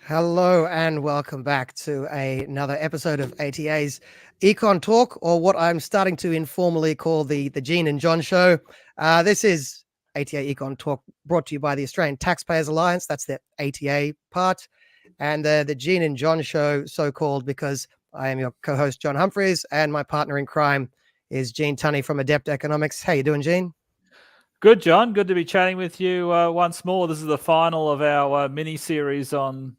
Hello and welcome back to another episode of ATA's Econ Talk, or what I'm starting to informally call the Gene and John Show. This is ATA Econ Talk, brought to you by the Australian Taxpayers Alliance. That's the ATA part, and the Gene and John Show, so called because I am your co-host John Humphreys, and my partner in crime is Gene Tunny from Adept Economics. How you doing, Gene? Good, John. Good to be chatting with you once more. This is the final of our mini-series on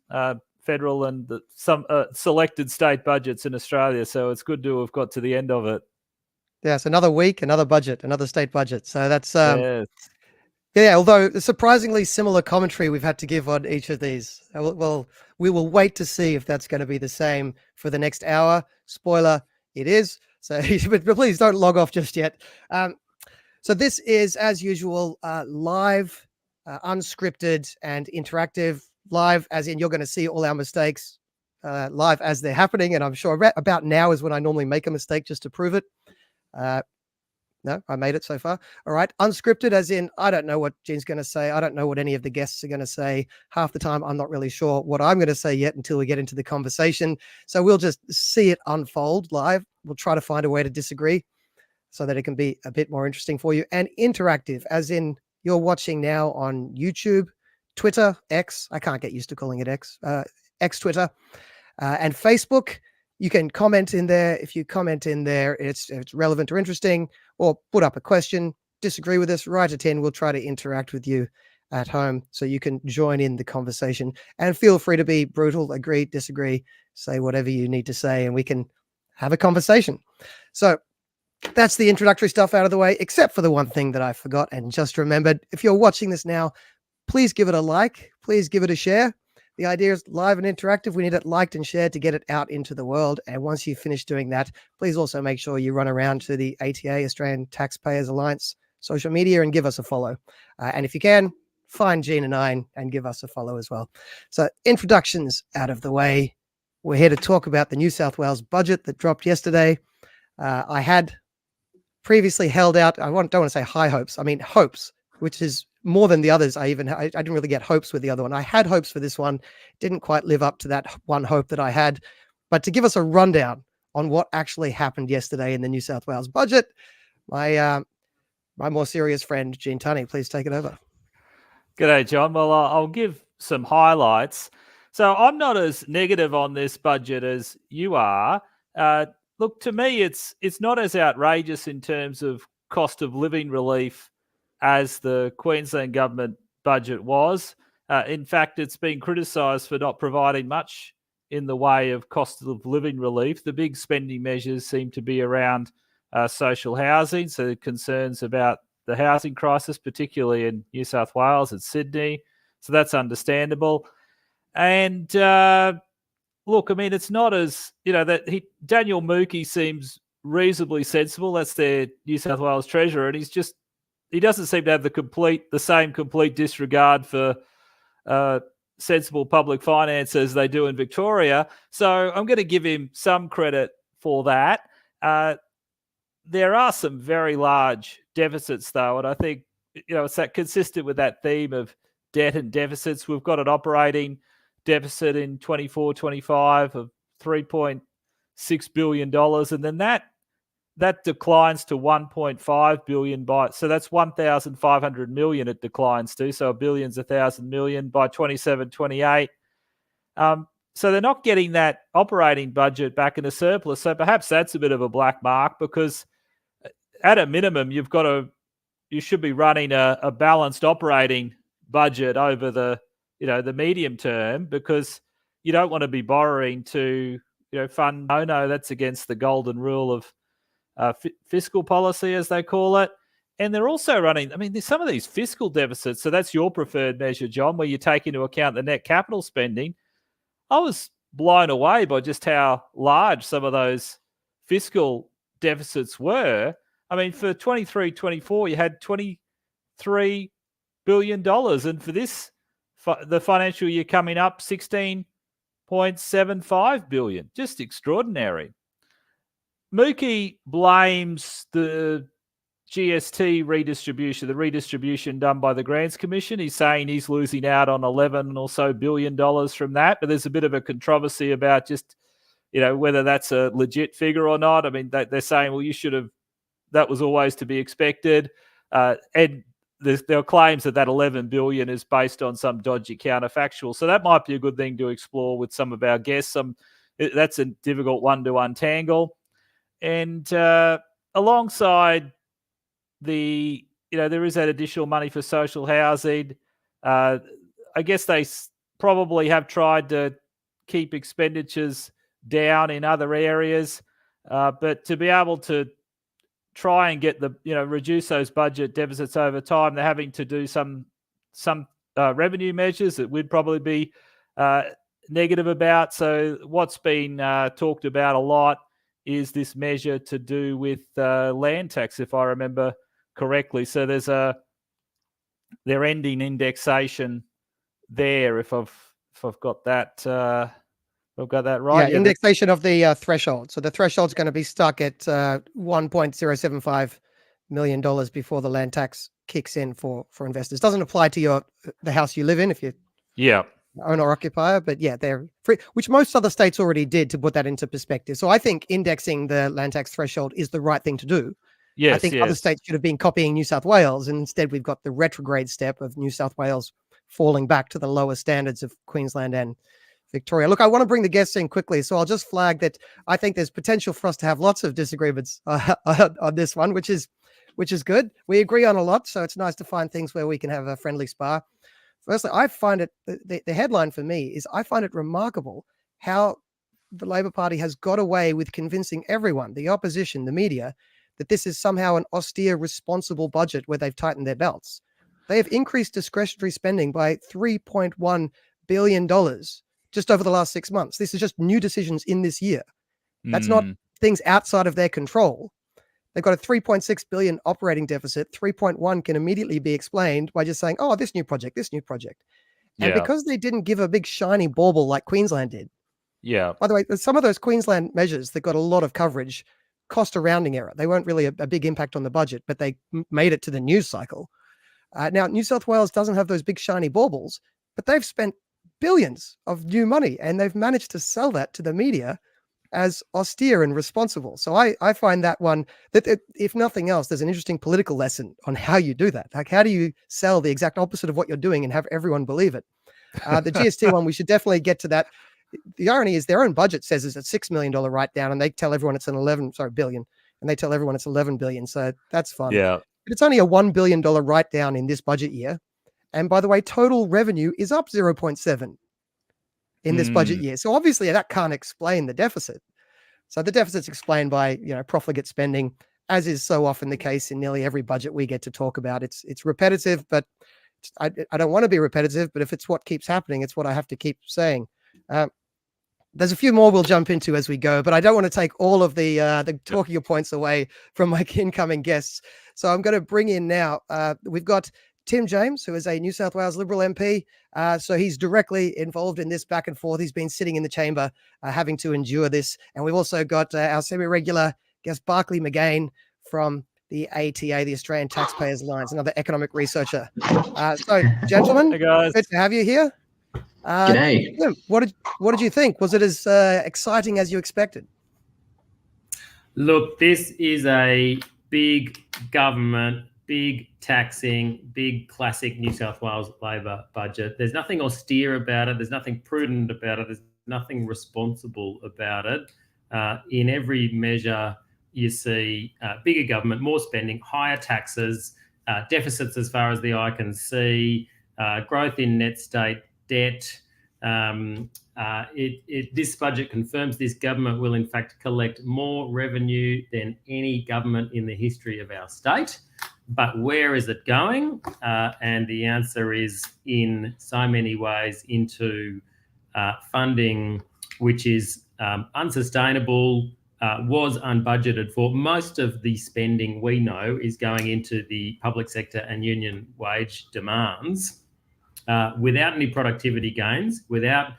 federal and some selected state budgets in Australia. So it's good to have got to the end of it. Yes, another week, another budget, another state budget. So that's Yes. yeah. Although surprisingly similar commentary we've had to give on each of these. Well, we will wait to see if that's going to be the same for the next hour. Spoiler, it is. So, but please don't log off just yet. So this is, as usual, live, unscripted and interactive. Live, as in you're going to see all our mistakes live as they're happening. And I'm sure about now is when I normally make a mistake just to prove it. No, I made it so far. All right. Unscripted, as in I don't know what Gene's going to say. I don't know what any of the guests are going to say. Half the time, I'm not really sure what I'm going to say yet until we get into the conversation. So we'll just see it unfold live. We'll try to find a way to disagree, so that it can be a bit more interesting for you, and interactive, as in you're watching now on YouTube, Twitter, X. I can't get used to calling it X, Twitter, and Facebook. You can comment in there. If you comment in there, it's relevant or interesting, or put up a question, disagree with us, write it in. We'll try to interact with you at home so you can join in the conversation, and feel free to be brutal, agree, disagree, say whatever you need to say, and we can have a conversation. So that's the introductory stuff out of the way, except for the one thing that I forgot and just remembered. If you're watching this now, please give it a like. Please give it a share. The idea is live and interactive. We need it liked and shared to get it out into the world. And once you finish doing that, please also make sure you run around to the ATA, Australian Taxpayers Alliance, social media and give us a follow. And if you can, find Gene and I and give us a follow as well. So introductions out of the way. We're here to talk about the New South Wales budget that dropped yesterday. I had previously held out, don't want to say high hopes, I mean hopes, which is more than the others. I didn't really get hopes with the other one. I had hopes for this one, didn't quite live up to that one hope that I had. But to give us a rundown on what actually happened yesterday in the New South Wales budget, my more serious friend, Gene Tunny, please take it over. G'day, John. Well, I'll give some highlights. So I'm not as negative on this budget as you are. Look, to me, it's not as outrageous in terms of cost of living relief as the Queensland government budget was. In fact, it's been criticised for not providing much in the way of cost of living relief. The big spending measures seem to be around social housing, so concerns about the housing crisis, particularly in New South Wales and Sydney. So that's understandable. And look, I mean, it's not as, Daniel Mookie seems reasonably sensible. That's their New South Wales Treasurer. And he doesn't seem to have the same complete disregard for sensible public finance as they do in Victoria. So I'm going to give him some credit for that. There are some very large deficits, though. And I think, it's that consistent with that theme of debt and deficits. We've got an operating deficit in 24-25 of $3.6 billion, and then that declines to 1.5 billion so that's 1,500 million it declines to, so a billion's 1,000 million by 27-28. So they're not getting that operating budget back in a surplus, so perhaps that's a bit of a black mark, because at a minimum you should be running a balanced operating budget over the medium term, because you don't want to be borrowing to, fund. No, that's against the golden rule of fiscal policy, as they call it. And they're also running, there's some of these fiscal deficits. So that's your preferred measure, John, where you take into account the net capital spending. I was blown away by just how large some of those fiscal deficits were. For 23-24, you had $23 billion. And for the financial year coming up, $16.75 billion. Just extraordinary. Mookie blames the GST redistribution, the redistribution done by the Grants Commission. He's saying he's losing out on $11 or so billion from that. But there's a bit of a controversy about just, whether that's a legit figure or not. I mean, they're saying, well, that was always to be expected. And there are claims that $11 billion is based on some dodgy counterfactual. So that might be a good thing to explore with some of our guests. That's a difficult one to untangle. And alongside there is that additional money for social housing. I guess they probably have tried to keep expenditures down in other areas, but to be able to try and get reduce those budget deficits over time, they're having to do some revenue measures that we'd probably be negative about. So what's been talked about a lot is this measure to do with land tax, if I remember correctly. So they're ending indexation there. If I've got that, I've got that right. Yeah, indexation of the threshold. So the threshold's going to be stuck at $1.075 million before the land tax kicks in for investors. Doesn't apply to the house you live in if you owner occupier, but yeah, they're free, which most other states already did, to put that into perspective. So I think indexing the land tax threshold is the right thing to do. Yes, I think other states should have been copying New South Wales, and instead we've got the retrograde step of New South Wales falling back to the lower standards of Queensland and Victoria. Look, I want to bring the guests in quickly, so I'll just flag that I think there's potential for us to have lots of disagreements on this one, which is good. We agree on a lot, so it's nice to find things where we can have a friendly spar. Firstly, I find it, the headline for me is, I find it remarkable how the Labor Party has got away with convincing everyone, the opposition, the media, that this is somehow an austere, responsible budget where they've tightened their belts. They have increased discretionary spending by $3.1 billion just over the last 6 months. This is just new decisions in this year. That's not things outside of their control. They've got a $3.6 billion operating deficit. 3.1 can immediately be explained by just saying, oh, this new project. And because they didn't give a big shiny bauble like Queensland did. Yeah. By the way, some of those Queensland measures that got a lot of coverage cost a rounding error. They weren't really a big impact on the budget, but they made it to the news cycle. Now, New South Wales doesn't have those big shiny baubles, but they've spent billions of new money, and they've managed to sell that to the media as austere and responsible. So I find that one, that if nothing else, there's an interesting political lesson on how you do that. Like, how do you sell the exact opposite of what you're doing and have everyone believe it? The GST one, we should definitely get to that. The irony is their own budget says it's a $6 million write down, and they tell everyone it's billion, and they tell everyone it's 11 billion. So that's fun. Yeah. But it's only a $1 billion write down in this budget year. And by the way, total revenue is up 0.7 in this budget year. So obviously that can't explain the deficit. So the deficit's explained by, profligate spending, as is so often the case in nearly every budget we get to talk about. It's repetitive, but I don't want to be repetitive, but if it's what keeps happening, it's what I have to keep saying. There's a few more we'll jump into as we go, but I don't want to take all of the talking points away from my incoming guests. So I'm going to bring in now, we've got Tim James, who is a New South Wales Liberal MP. So he's directly involved in this back and forth. He's been sitting in the chamber having to endure this. And we've also got our semi-regular guest, Barclay McGain from the ATA, the Australian Taxpayers Alliance, another economic researcher. So, gentlemen, hey guys, good to have you here. G'day. Tim, what did you think? Was it as exciting as you expected? Look, this is a big government, big taxing, big classic New South Wales Labor budget. There's nothing austere about it. There's nothing prudent about it. There's nothing responsible about it. In every measure, you see bigger government, more spending, higher taxes, deficits as far as the eye can see, growth in net state debt. This budget confirms this government will in fact collect more revenue than any government in the history of our state. But where is it going? And the answer is, in so many ways, into funding which is unsustainable, was unbudgeted for. Most of the spending we know is going into the public sector and union wage demands without any productivity gains, without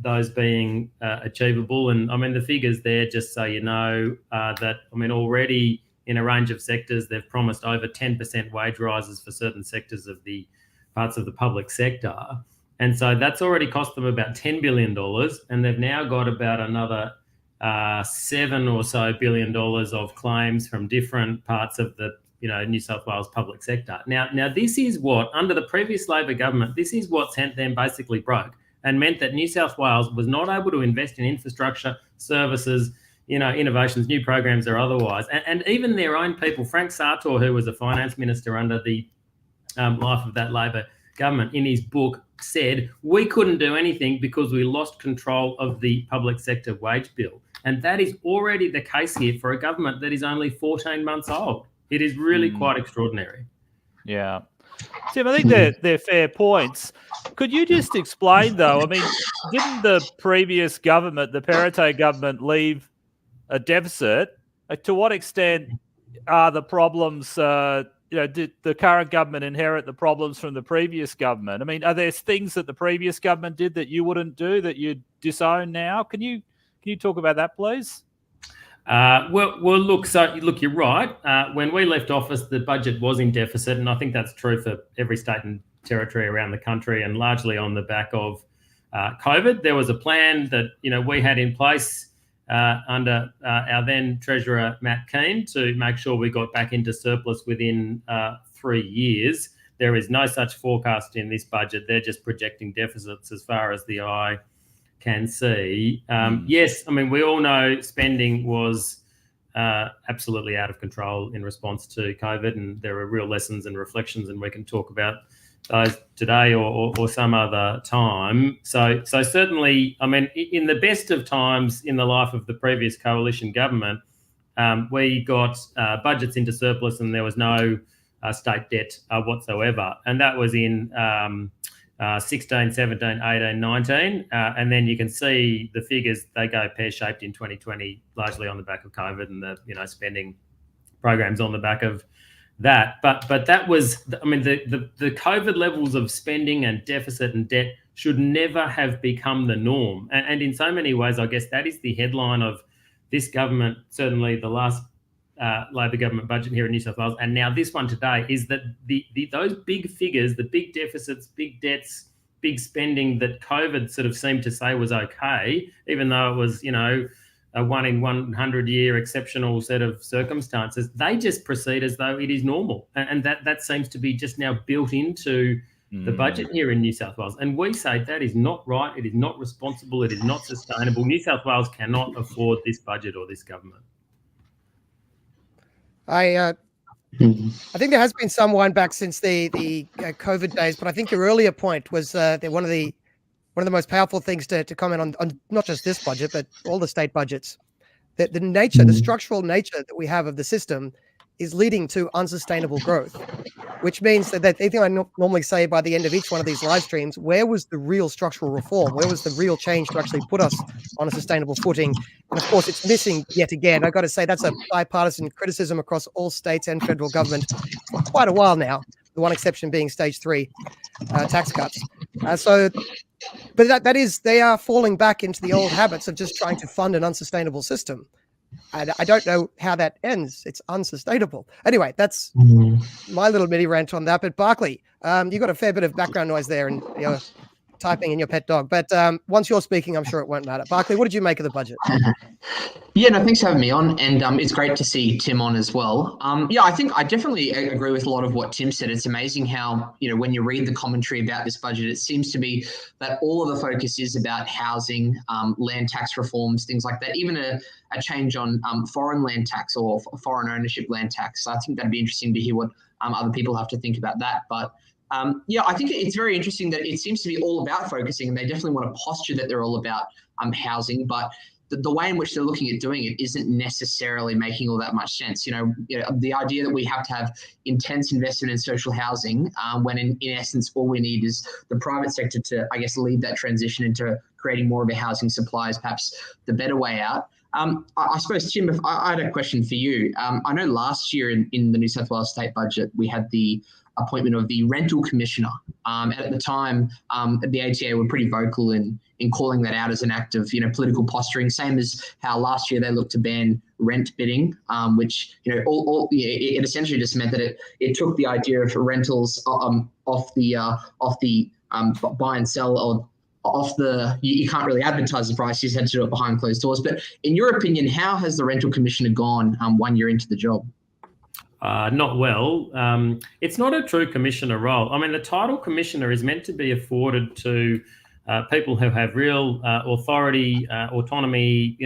those being achievable. And I mean, the figures there, just so you know, that, I mean, already in a range of sectors. They've promised over 10% wage rises for certain sectors of the parts of the public sector. And so that's already cost them about $10 billion. And they've now got about another $7 or so billion of claims from different parts of the New South Wales public sector. Now this is what, under the previous Labor government, this is what sent them basically broke and meant that New South Wales was not able to invest in infrastructure, services, innovations, new programs or otherwise. And even their own people, Frank Sartor, who was a finance minister under the life of that Labor government, in his book said, we couldn't do anything because we lost control of the public sector wage bill. And that is already the case here for a government that is only 14 months old. It is really quite extraordinary. Yeah. Tim, I think they're fair points. Could you just explain, though, I mean, didn't the previous government, the Perrottet government, leave a deficit? To what extent are the problems, did the current government inherit the problems from the previous government? I mean, are there things that the previous government did that you wouldn't do, that you disown now? Can you talk about that, please? Look, you're right. When we left office, the budget was in deficit, and I think that's true for every state and territory around the country, and largely on the back of COVID. There was a plan that we had in place under our then Treasurer Matt Keane to make sure we got back into surplus within 3 years. There is no such forecast in this budget. They're just projecting deficits as far as the eye can see. Yes, I mean, we all know spending was absolutely out of control in response to COVID, and there are real lessons and reflections, and we can talk about those today or some other time. So certainly, I mean, in the best of times in the life of the previous coalition government, we got budgets into surplus and there was no state debt whatsoever. And that was in 16, 17, 18, 19. And then you can see the figures, they go pear-shaped in 2020, largely on the back of COVID and the spending programs on the back of that. But that was, I mean, the COVID levels of spending and deficit and debt should never have become the norm. And in so many ways, I guess that is the headline of this government, certainly the last Labor government budget here in New South Wales, and now this one today, is that those big figures, the big deficits, big debts, big spending that COVID sort of seemed to say was okay, even though it was, a 1 in 100 year exceptional set of circumstances, they just proceed as though it is normal. And that seems to be just now built into the budget here in New South Wales. And we say that is not right, it is not responsible, it is not sustainable. New South Wales cannot afford this budget or this government. I think there has been some wind back since the COVID days, but I think your earlier point was that one of the most powerful things to comment on not just this budget, but all the state budgets, that the nature, the structural nature that we have of the system is leading to unsustainable growth, which means that the thing I normally say by the end of each one of these live streams, where was the real structural reform? Where was the real change to actually put us on a sustainable footing? And of course, it's missing yet again. I've got to say that's a bipartisan criticism across all states and federal government for quite a while now, the one exception being stage 3 tax cuts. But they are falling back into the old habits of just trying to fund an unsustainable system. I don't know how that ends. It's unsustainable. Anyway, that's my little mini rant on that. But Barclay, you got a fair bit of background noise there and typing in your pet dog. But once you're speaking, I'm sure it won't matter. Barclay, what did you make of the budget? Thanks for having me on. And it's great to see Tim on as well. I think I definitely agree with a lot of what Tim said. It's amazing how, when you read the commentary about this budget, it seems to be that all of the focus is about housing, land tax reforms, things like that, even a change on foreign land tax or foreign ownership land tax. So I think that'd be interesting to hear what other people have to think about that. But I think it's very interesting that it seems to be all about focusing, and they definitely want to posture that they're all about housing, but the way in which they're looking at doing it isn't necessarily making all that much sense. The idea that we have to have intense investment in social housing, when in essence all we need is the private sector to, I guess, lead that transition into creating more of a housing supply is perhaps the better way out. I suppose, Tim, I had a question for you. I know last year in the New South Wales state budget, we had the appointment of the rental commissioner. At the time, the ATA were pretty vocal in calling that out as an act of political posturing, same as how last year they looked to ban rent bidding, which it essentially just meant that it took the idea of rentals off the buy and sell, or off the, you can't really advertise the price, you just had to do it behind closed doors. But in your opinion, how has the rental commissioner gone 1 year into the job? Not well. It's not a true commissioner role. I mean, the title commissioner is meant to be afforded to people who have real authority, autonomy,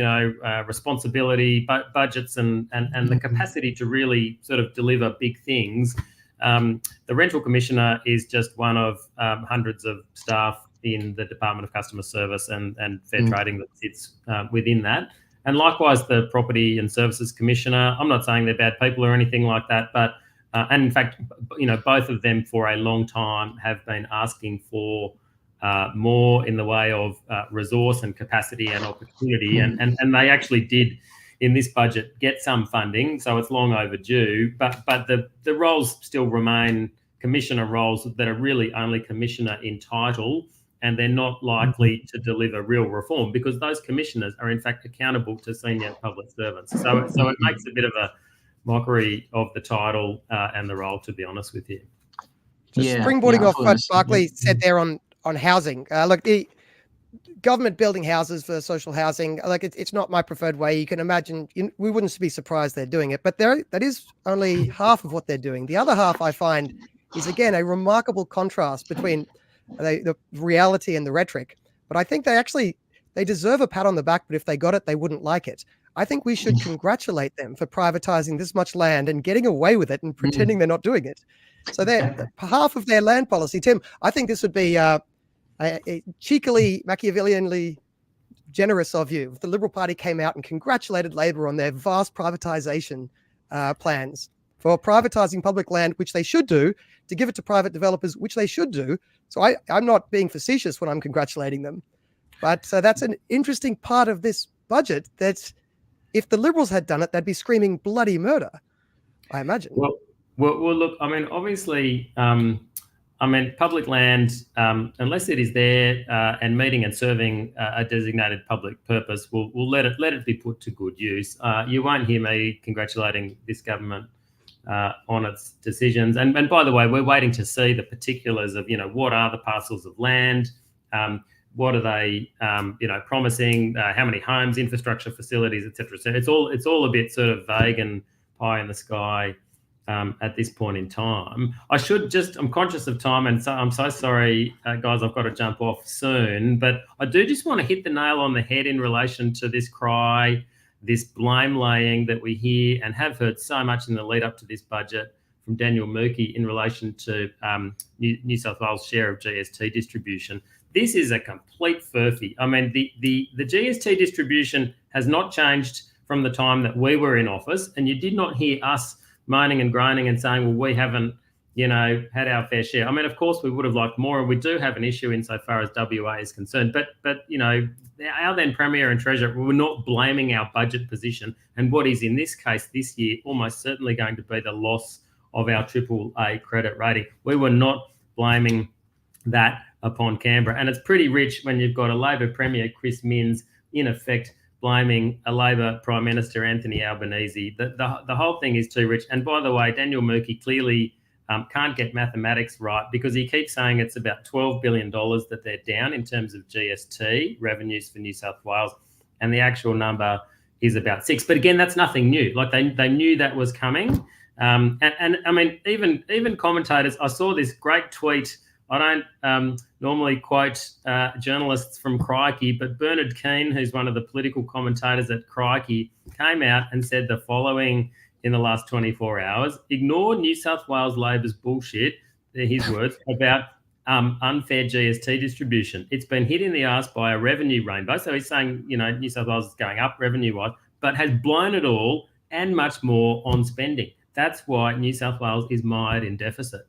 responsibility, budgets, and the capacity to really sort of deliver big things. The rental commissioner is just one of hundreds of staff in the Department of Customer Service and Fair Trading that sits within that. And likewise, the Property and Services Commissioner. I'm not saying they're bad people or anything like that, but and in fact, both of them for a long time have been asking for more in the way of resource and capacity and opportunity, and they actually did in this budget get some funding, so it's long overdue. But the roles still remain commissioner roles that are really only commissioner in title, and they're not likely to deliver real reform because those commissioners are in fact accountable to senior public servants. So it makes a bit of a mockery of the title and the role, to be honest with you. Springboarding off what Barclay said there on housing. Look, the government building houses for social housing, like it's not my preferred way. You can imagine, we wouldn't be surprised they're doing it, but that is only half of what they're doing. The other half I find is, again, a remarkable contrast between the reality and the rhetoric. But I think they deserve a pat on the back, but if they got it, they wouldn't like it. I think we should congratulate them for privatizing this much land and getting away with it and pretending they're not doing it. So they're half of their land policy. Tim, I think this would be a cheekily, Machiavellianly generous of you if the Liberal Party came out and congratulated Labor on their vast privatization plans for privatizing public land, which they should do, to give it to private developers, which they should do. So I'm not being facetious when I'm congratulating them. But that's an interesting part of this budget that if the Liberals had done it, they'd be screaming bloody murder, I imagine. Well, look, I mean, obviously, public land, unless it is there and meeting and serving a designated public purpose, we'll let it be put to good use. You won't hear me congratulating this government on its decisions. And by the way, we're waiting to see the particulars of, what are the parcels of land, what are they, promising, how many homes, infrastructure, facilities, etc. So it's all a bit sort of vague and pie in the sky at this point in time. I'm conscious of time, and so I'm so sorry, guys, I've got to jump off soon, but I do just want to hit the nail on the head in relation to this cry, this blame laying that we hear and have heard so much in the lead up to this budget from Daniel Murky in relation to New South Wales' share of GST distribution. This is a complete furphy. I mean, the GST distribution has not changed from the time that we were in office, and you did not hear us moaning and groaning and saying, well, we haven't, had our fair share. I mean, of course, we would have liked more, and we do have an issue insofar as WA is concerned. But our then Premier and Treasurer were not blaming our budget position, and what is in this case this year almost certainly going to be the loss of our AAA credit rating. We were not blaming that upon Canberra, and it's pretty rich when you've got a Labor Premier, Chris Minns, in effect blaming a Labor Prime Minister, Anthony Albanese. The whole thing is too rich. And by the way, Daniel Murky clearly can't get mathematics right, because he keeps saying it's about $12 billion that they're down in terms of GST revenues for New South Wales, and the actual number is about $6 billion. But again, that's nothing new. Like they knew that was coming. And I mean, even commentators, I saw this great tweet. I don't normally quote journalists from Crikey, but Bernard Keane, who's one of the political commentators at Crikey, came out and said the following in the last 24 hours: ignore New South Wales Labor's bullshit, they're his words, about unfair GST distribution. It's been hit in the arse by a revenue rainbow. So he's saying, New South Wales is going up revenue-wise, but has blown it all and much more on spending. That's why New South Wales is mired in deficit.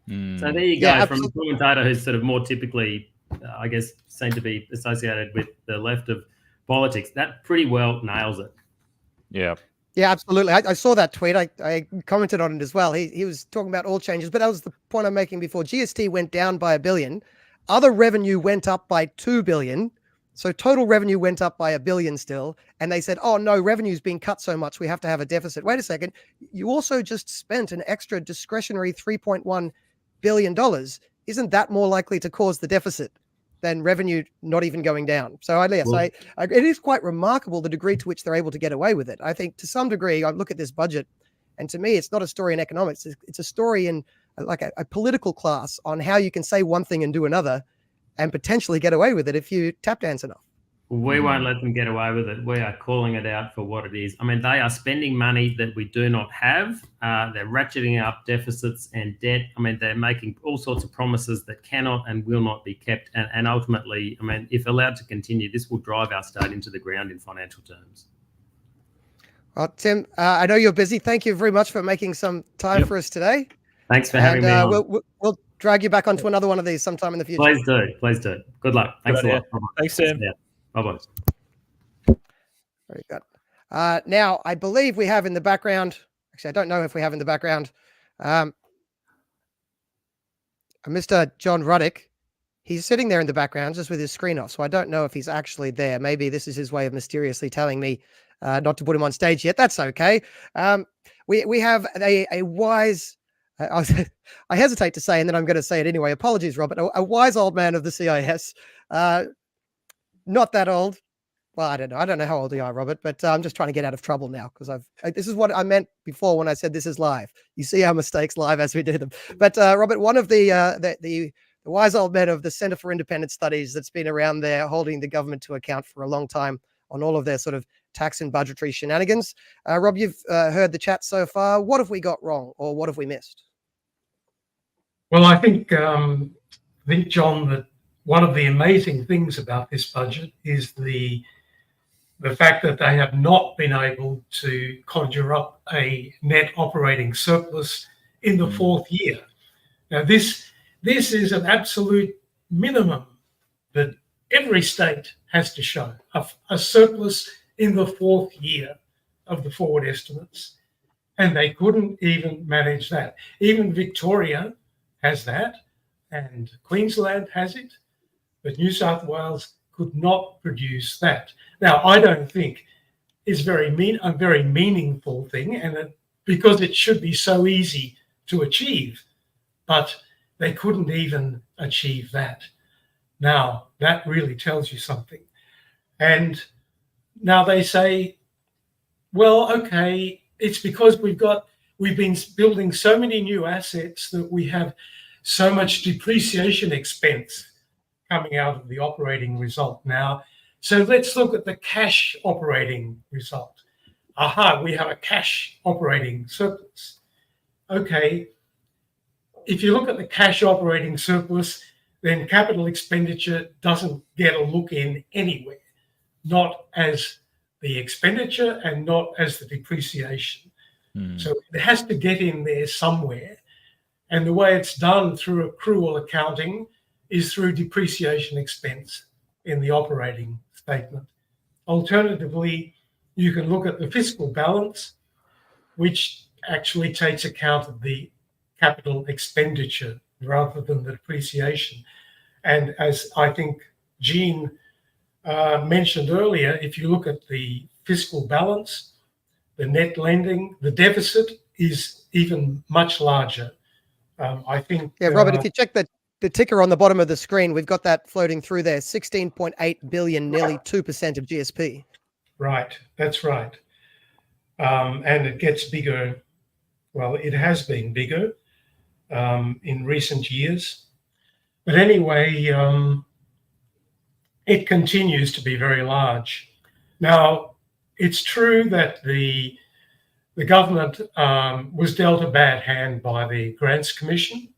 So there you go, from a commentator who's sort of more typically, I guess, seen to be associated with the left of politics. That pretty well nails it. Yeah. Yeah, absolutely. I saw that tweet. I commented on it as well. He was talking about all changes, but that was the point I'm making before. GST went down by $1 billion. Other revenue went up by $2 billion. So total revenue went up by $1 billion still, and they said, "Oh no, revenue's being cut so much, we have to have a deficit." Wait a second, you also just spent an extra discretionary $3.1 billion. Isn't that more likely to cause the deficit than revenue not even going down? So it is quite remarkable the degree to which they're able to get away with it. I think to some degree, I look at this budget, and to me, it's not a story in economics. It's a story in like a political class on how you can say one thing and do another, and potentially get away with it if you tap dance enough. We won't let them get away with it. We are calling it out for what it is. I mean, they are spending money that we do not have. They're ratcheting up deficits and debt. I mean, they're making all sorts of promises that cannot and will not be kept. And ultimately, I mean, if allowed to continue, this will drive our state into the ground in financial terms. Well, Tim, I know you're busy. Thank you very much for making some time for us today. Thanks for having me on. We'll drag you back onto another one of these sometime in the future. Please do. Please do. Good luck. Thanks a lot. Thanks, Tim. Bye-bye. Very good. Now, I believe we have in the background, actually, I don't know if we have in the background, Mr. John Ruddick. He's sitting there in the background just with his screen off, so I don't know if he's actually there. Maybe this is his way of mysteriously telling me not to put him on stage yet. That's okay. We have a wise... I hesitate to say, and then I'm going to say it anyway. Apologies, Robert. A wise old man of the CIS. Not that old. Well, I don't know. I don't know how old you are, Robert, but I'm just trying to get out of trouble now because this is what I meant before when I said this is live. You see our mistakes live as we do them. But Robert, one of the wise old men of the Centre for Independent Studies that's been around there holding the government to account for a long time on all of their sort of tax and budgetary shenanigans. Rob, you've heard the chat so far. What have we got wrong or what have we missed? Well, I think, John, that one of the amazing things about this budget is the fact that they have not been able to conjure up a net operating surplus in the fourth year. Now, this is an absolute minimum that every state has to show, a surplus in the fourth year of the forward estimates, and they couldn't even manage that. Even Victoria has that, and Queensland has it, but New South Wales could not produce that. Now, I don't think it's a very meaningful thing, and because it should be so easy to achieve, but they couldn't even achieve that. Now, that really tells you something. And now they say, well, okay, it's because we've been building so many new assets that we have so much depreciation expense coming out of the operating result now. So let's look at the cash operating result. Aha, we have a cash operating surplus. Okay, if you look at the cash operating surplus, then capital expenditure doesn't get a look in anywhere, not as the expenditure and not as the depreciation. So it has to get in there somewhere. And the way it's done through accrual accounting is through depreciation expense in the operating statement. Alternatively, you can look at the fiscal balance, which actually takes account of the capital expenditure rather than the depreciation. And as I think Gene mentioned earlier, if you look at the fiscal balance, the net lending, the deficit is even much larger. I think. Yeah, Robert, if you check the ticker on the bottom of the screen, we've got that floating through there, 16.8 billion, nearly 2% of GSP. Right, that's right. And it gets bigger. Well, it has been bigger in recent years. But anyway, it continues to be very large. Now, it's true that the government was dealt a bad hand by the Grants Commission.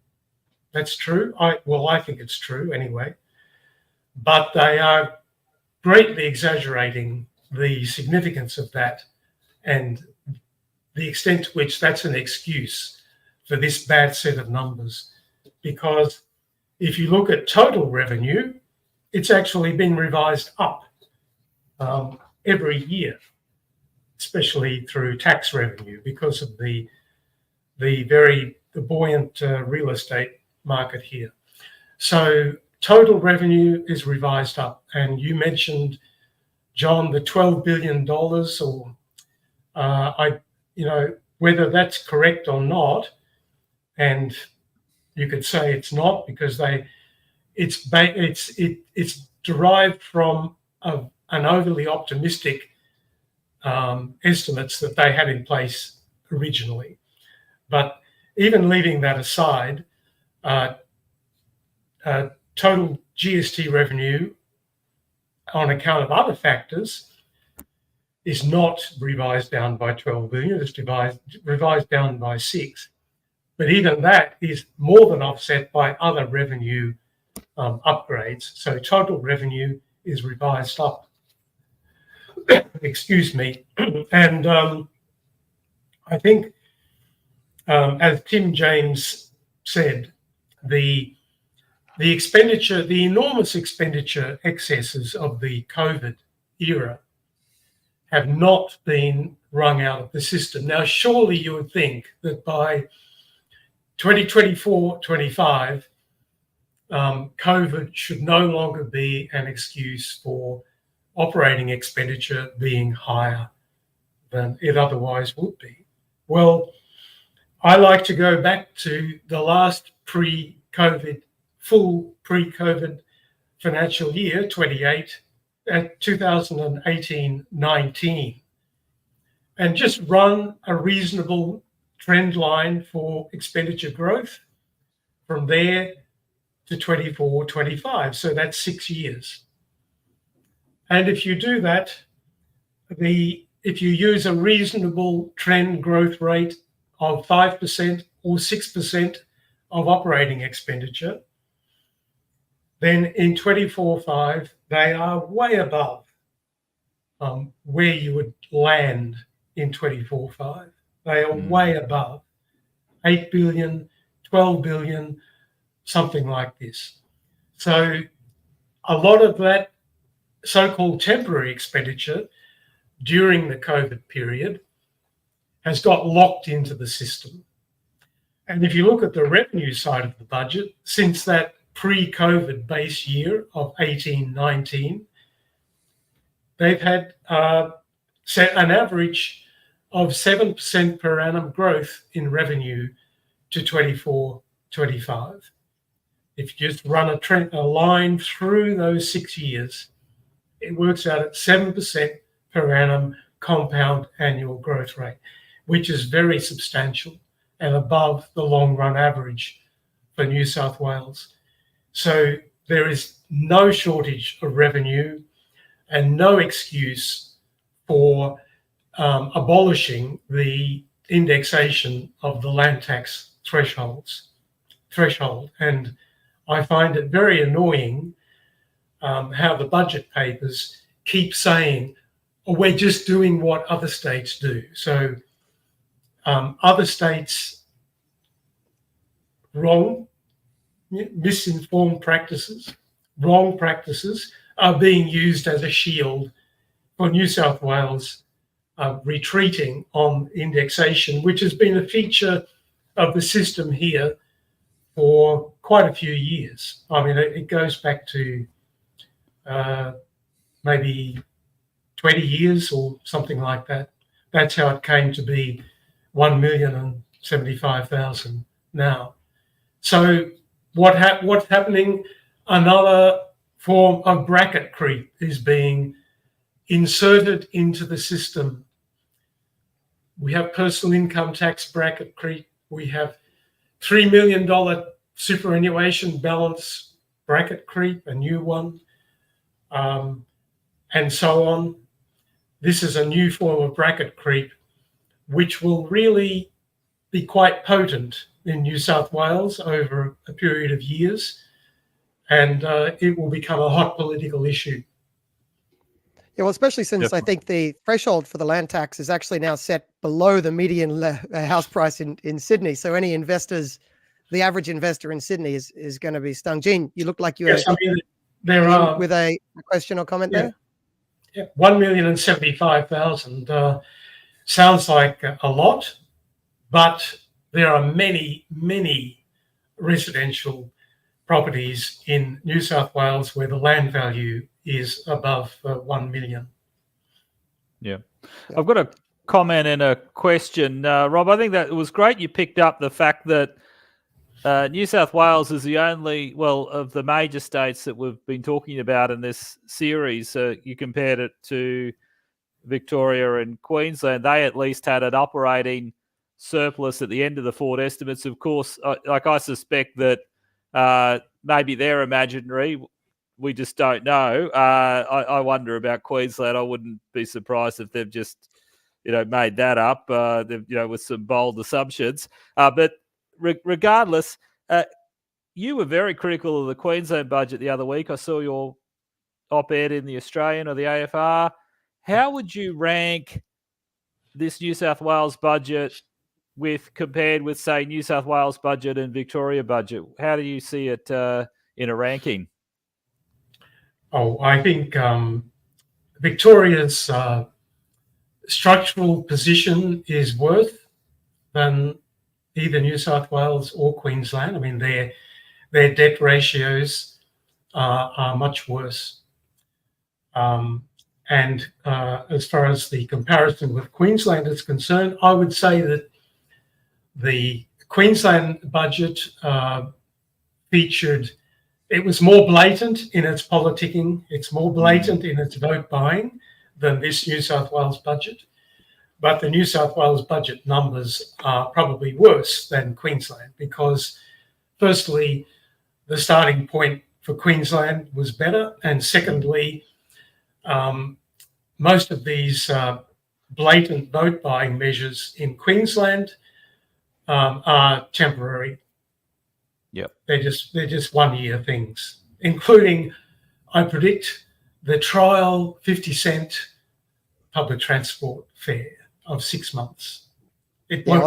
That's true. I think it's true anyway. But they are greatly exaggerating the significance of that and the extent to which that's an excuse for this bad set of numbers. Because if you look at total revenue, it's actually been revised up every year, especially through tax revenue because of the buoyant real estate market here. So total revenue is revised up, and you mentioned, John, the $12 billion, or whether that's correct or not, and you could say it's not, because it's derived from an overly optimistic estimates that they had in place originally. But even leaving that aside, total GST revenue on account of other factors is not revised down by 12 billion, it's revised down by 6. But even that is more than offset by other revenue upgrades. So total revenue is revised up. Excuse me. And I think, as Tim James said, the expenditure, the enormous expenditure excesses of the COVID era have not been wrung out of the system. Now, surely you would think that by 2024-25, COVID should no longer be an excuse for operating expenditure being higher than it otherwise would be. Well, I like to go back to the last full pre-COVID financial year, 2018-19, and just run a reasonable trend line for expenditure growth from there to 24-25. So that's 6 years. And if you do that, if you use a reasonable trend growth rate of 5% or 6% of operating expenditure, then in 24-5, they are way above where you would land in 24-5. They are way above 8 billion, 12 billion, something like this. So a lot of that so-called temporary expenditure during the COVID period has got locked into the system. And if you look at the revenue side of the budget, since that pre-COVID base year of 18-19, they've had set an average of 7% per annum growth in revenue to 24-25. If you just run a line through those 6 years, it works out at 7% per annum compound annual growth rate, which is very substantial and above the long run average for New South Wales. So there is no shortage of revenue and no excuse for abolishing the indexation of the land tax threshold. And I find it very annoying how the budget papers keep saying, oh, we're just doing what other states do. So other states, misinformed practices, wrong practices are being used as a shield for New South Wales retreating on indexation, which has been a feature of the system here for quite a few years. I mean, it goes back to maybe 20 years or something like that. That's how it came to be 1,075,000 now. So what's happening? Another form of bracket creep is being inserted into the system. We have personal income tax bracket creep. We have $3 million superannuation balance bracket creep, a new one, and so on. This is a new form of bracket creep, which will really be quite potent in New South Wales over a period of years, and it will become a hot political issue. Yeah, well, especially since I think the threshold for the land tax is actually now set below the median house price in Sydney. So any investors, the average investor in Sydney is going to be stung. Gene, you look like you yes, I mean, there are with a question or comment there. Yeah, 1,075,000 sounds like a lot, but there are many, many residential properties in New South Wales where the land value is above 1 million. Yeah. I've got a comment and a question. Rob, I think that it was great you picked up the fact that New South Wales is the only, of the major states that we've been talking about in this series. You compared it to Victoria and Queensland. They at least had an operating surplus at the end of the forward estimates. Of course, I suspect that maybe they're imaginary. We just don't know. I wonder about Queensland. I wouldn't be surprised if they've just, made that up, with some bold assumptions. But regardless, you were very critical of the Queensland budget the other week. I saw your op-ed in the Australian or the AFR. How would you rank this New South Wales budget compared with, say, New South Wales budget and Victoria budget? How do you see it in a ranking? Oh, I think Victoria's structural position is worse than either New South Wales or Queensland. I mean, their debt ratios are much worse. And as far as the comparison with Queensland is concerned, I would say that the Queensland budget featured, it was more blatant in its politicking, it's more blatant in its vote buying than this New South Wales budget. But the New South Wales budget numbers are probably worse than Queensland because, firstly, the starting point for Queensland was better, and secondly, most of these blatant vote buying measures in Queensland are temporary. Yep. They're just 1 year things, including, I predict, the trial 50-cent public transport fare of 6 months. It won't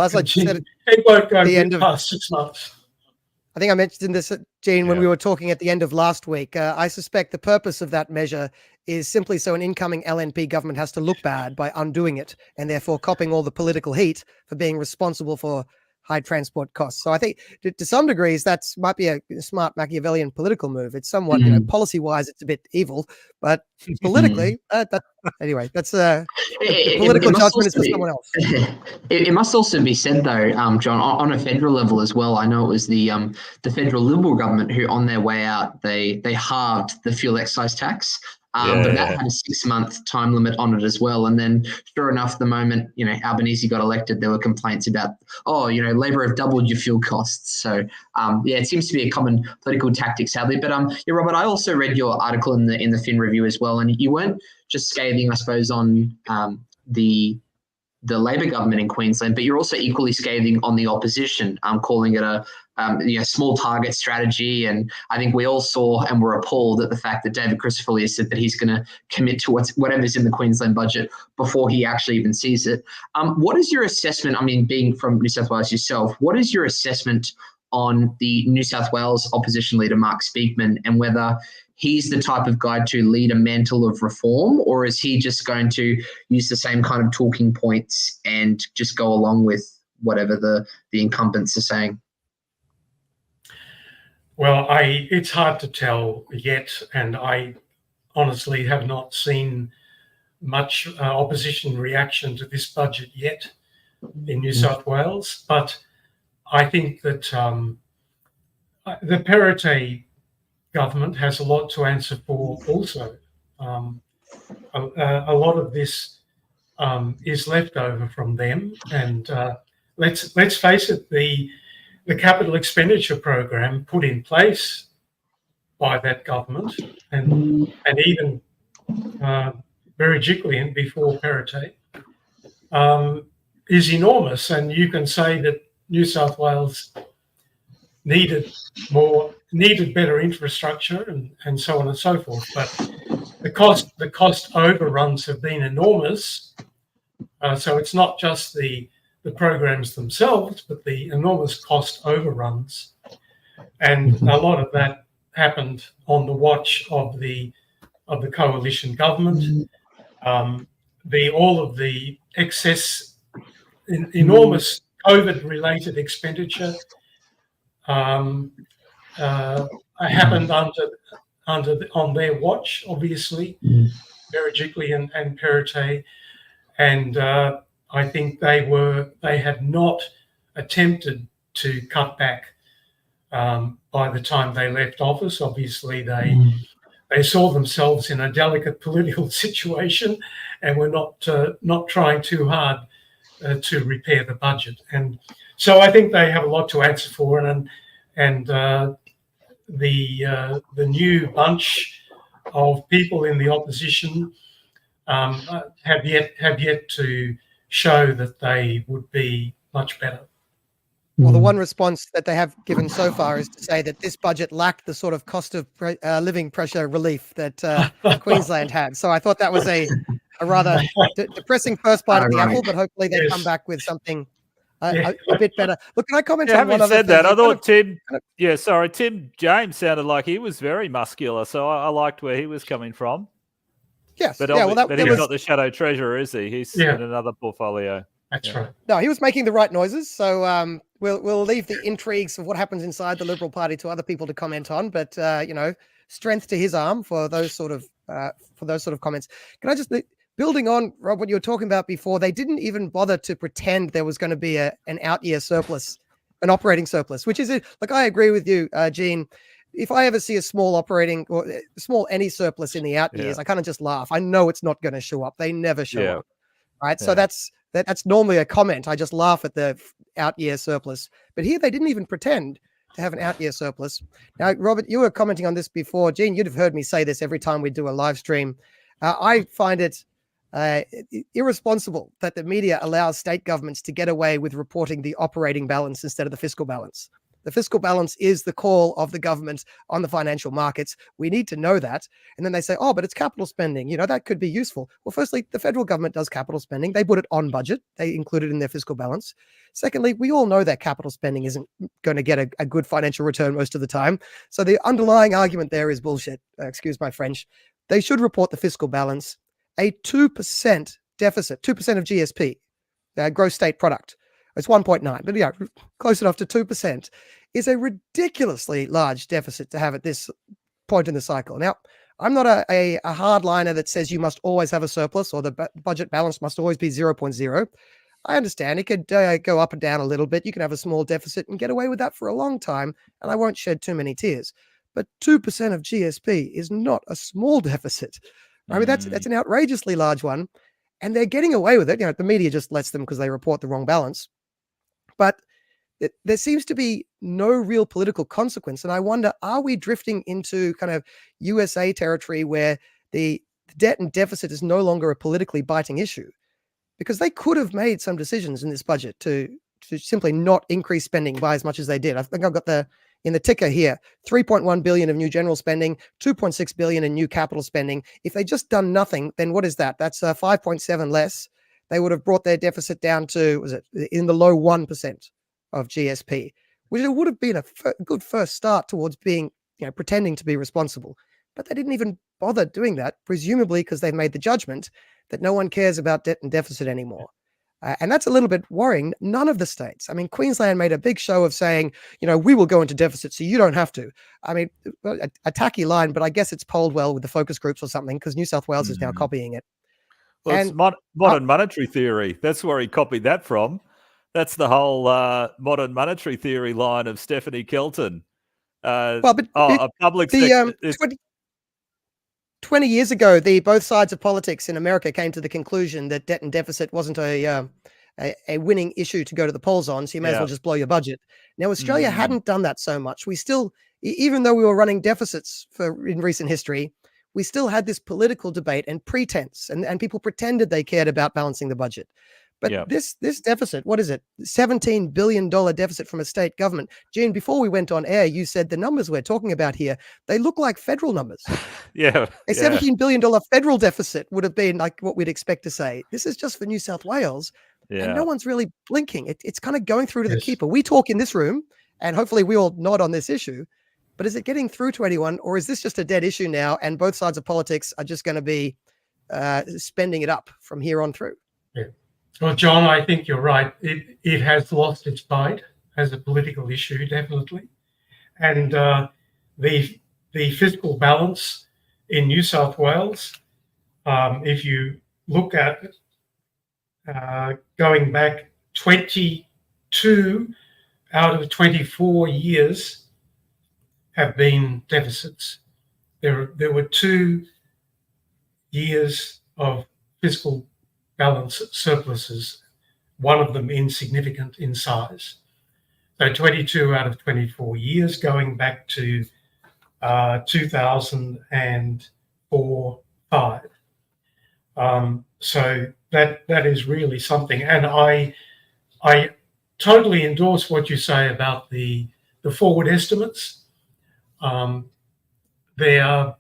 go past 6 months. I think I mentioned this, Gene, when we were talking at the end of last week. I suspect the purpose of that measure is simply so an incoming LNP government has to look bad by undoing it and therefore copping all the political heat for being responsible for high transport costs. So I think to some degrees that might be a smart Machiavellian political move. It's somewhat, policy-wise, it's a bit evil, but politically, anyway, that's political judgment is for someone else. It must also be said, though, John, on a federal level as well. I know it was the federal Liberal government who, on their way out, they halved the fuel excise tax. But that had a 6-month time limit on it as well. And then, sure enough, the moment Albanese got elected, there were complaints about, Labor have doubled your fuel costs. So it seems to be a common political tactic, sadly. But Robert, I also read your article in the Fin Review as well, and you weren't just scathing, I suppose, on the Labor government in Queensland, but you're also equally scathing on the opposition, calling it a small target strategy. And I think we all saw and were appalled at the fact that David Christophilou has said that he's going to commit to whatever's in the Queensland budget before he actually even sees it. What is your assessment? I mean, being from New South Wales yourself, what is your assessment on the New South Wales opposition leader, Mark Speakman, and whether he's the type of guy to lead a mantle of reform, or is he just going to use the same kind of talking points and just go along with whatever the incumbents are saying? Well, it's hard to tell yet, and I honestly have not seen much opposition reaction to this budget yet in New South Wales. But I think that the Perrottet government has a lot to answer for also. A lot of this is left over from them. And let's face it, the capital expenditure program put in place by that government and even Berejiklian before Perrottet is enormous. And you can say that New South Wales needed better infrastructure and so on and so forth. But the cost overruns have been enormous. So it's not just the programs themselves, but the enormous cost overruns. And a lot of that happened on the watch of the coalition government. All of the excess, enormous COVID-related expenditure happened on their watch, obviously, Berejiklian and Perrottet, and I think they had not attempted to cut back by the time they left office. Obviously, they saw themselves in a delicate political situation, and were not trying too hard to repair the budget. And so I think they have a lot to answer for, and the new bunch of people in the opposition have yet to show that they would be much better. Well, the one response that they have given so far is to say that this budget lacked the sort of cost of living pressure relief that Queensland had. So I thought that was a rather depressing first bite of the apple, but hopefully they come back with something a bit better. Look, can I comment on one other thing? Having said that, I thought Tim James sounded like he was very muscular, so I liked where he was coming from. Yes, but but he's not the shadow treasurer, is he? He's in another portfolio. That's right. No, he was making the right noises. So we'll leave the intrigues of what happens inside the Liberal Party to other people to comment on. But strength to his arm for those sort of comments. Can I just building on Rob what you were talking about before? They didn't even bother to pretend there was going to be an out year surplus, an operating surplus, which is like I agree with you, Gene. If I ever see a small operating or small any surplus in the out years, I kind of just laugh. I know it's not going to show up. They never show up. Right. So that's normally a comment. I just laugh at the out year surplus. But here they didn't even pretend to have an out year surplus. Now, Robert, you were commenting on this before. Gene, you'd have heard me say this every time we do a live stream. I find it irresponsible that the media allows state governments to get away with reporting the operating balance instead of the fiscal balance. The fiscal balance is the call of the government on the financial markets. We need to know that. And then they say, oh, but it's capital spending. That could be useful. Well, firstly, the federal government does capital spending. They put it on budget. They include it in their fiscal balance. Secondly, we all know that capital spending isn't going to get a good financial return most of the time. So the underlying argument there is bullshit. Excuse my French. They should report the fiscal balance. A 2% deficit, 2% of GSP, gross state product. It's 1.9, but close enough to 2%, is a ridiculously large deficit to have at this point in the cycle. Now, I'm not a hardliner that says you must always have a surplus or the budget balance must always be 0.0. I understand it could go up and down a little bit. You can have a small deficit and get away with that for a long time, and I won't shed too many tears. But 2% of GSP is not a small deficit. I mean, that's an outrageously large one, and they're getting away with it. The media just lets them because they report the wrong balance. But there seems to be no real political consequence. And I wonder, are we drifting into kind of USA territory where the debt and deficit is no longer a politically biting issue? Because they could have made some decisions in this budget to simply not increase spending by as much as they did. I think I've got in the ticker here, 3.1 billion of new general spending, 2.6 billion in new capital spending. If they just done nothing, then what is that? That's 5.7 less. They would have brought their deficit down to, was it in the low 1% of GSP, which would have been a good first start towards being, pretending to be responsible. But they didn't even bother doing that, presumably because they've made the judgment that no one cares about debt and deficit anymore. And that's a little bit worrying. None of the states. I mean, Queensland made a big show of saying, we will go into deficit, so you don't have to. I mean, a tacky line, but I guess it's polled well with the focus groups or something because New South Wales is now copying it. Well, it's modern monetary theory. That's where he copied that from. That's the whole modern monetary theory line of Stephanie Kelton. A public sector. 20 years ago, both sides of politics in America came to the conclusion that debt and deficit wasn't a winning issue to go to the polls on, so you may as well just blow your budget. Now, Australia hadn't done that so much. We still, even though we were running deficits in recent history, we still had this political debate and pretense, and people pretended they cared about balancing the budget. But this deficit, what is it? $17 billion deficit from a state government. Gene, before we went on air, you said the numbers we're talking about here, they look like federal numbers. A $17 billion federal deficit would have been like what we'd expect to say. This is just for New South Wales. And no one's really blinking. It's kind of going through to the keeper. We talk in this room, and hopefully we all nod on this issue. But is it getting through to anyone, or is this just a dead issue now, and both sides of politics are just going to be spending it up from here on through? Yeah. Well, John, I think you're right. It has lost its bite as a political issue, definitely. And the fiscal balance in New South Wales, if you look at going back 22 out of 24 years have been deficits. There were 2 years of fiscal balance surpluses, one of them insignificant in size. So 22 out of 24 years going back to 2004-5. So that is really something. And I totally endorse what you say about the forward estimates. They are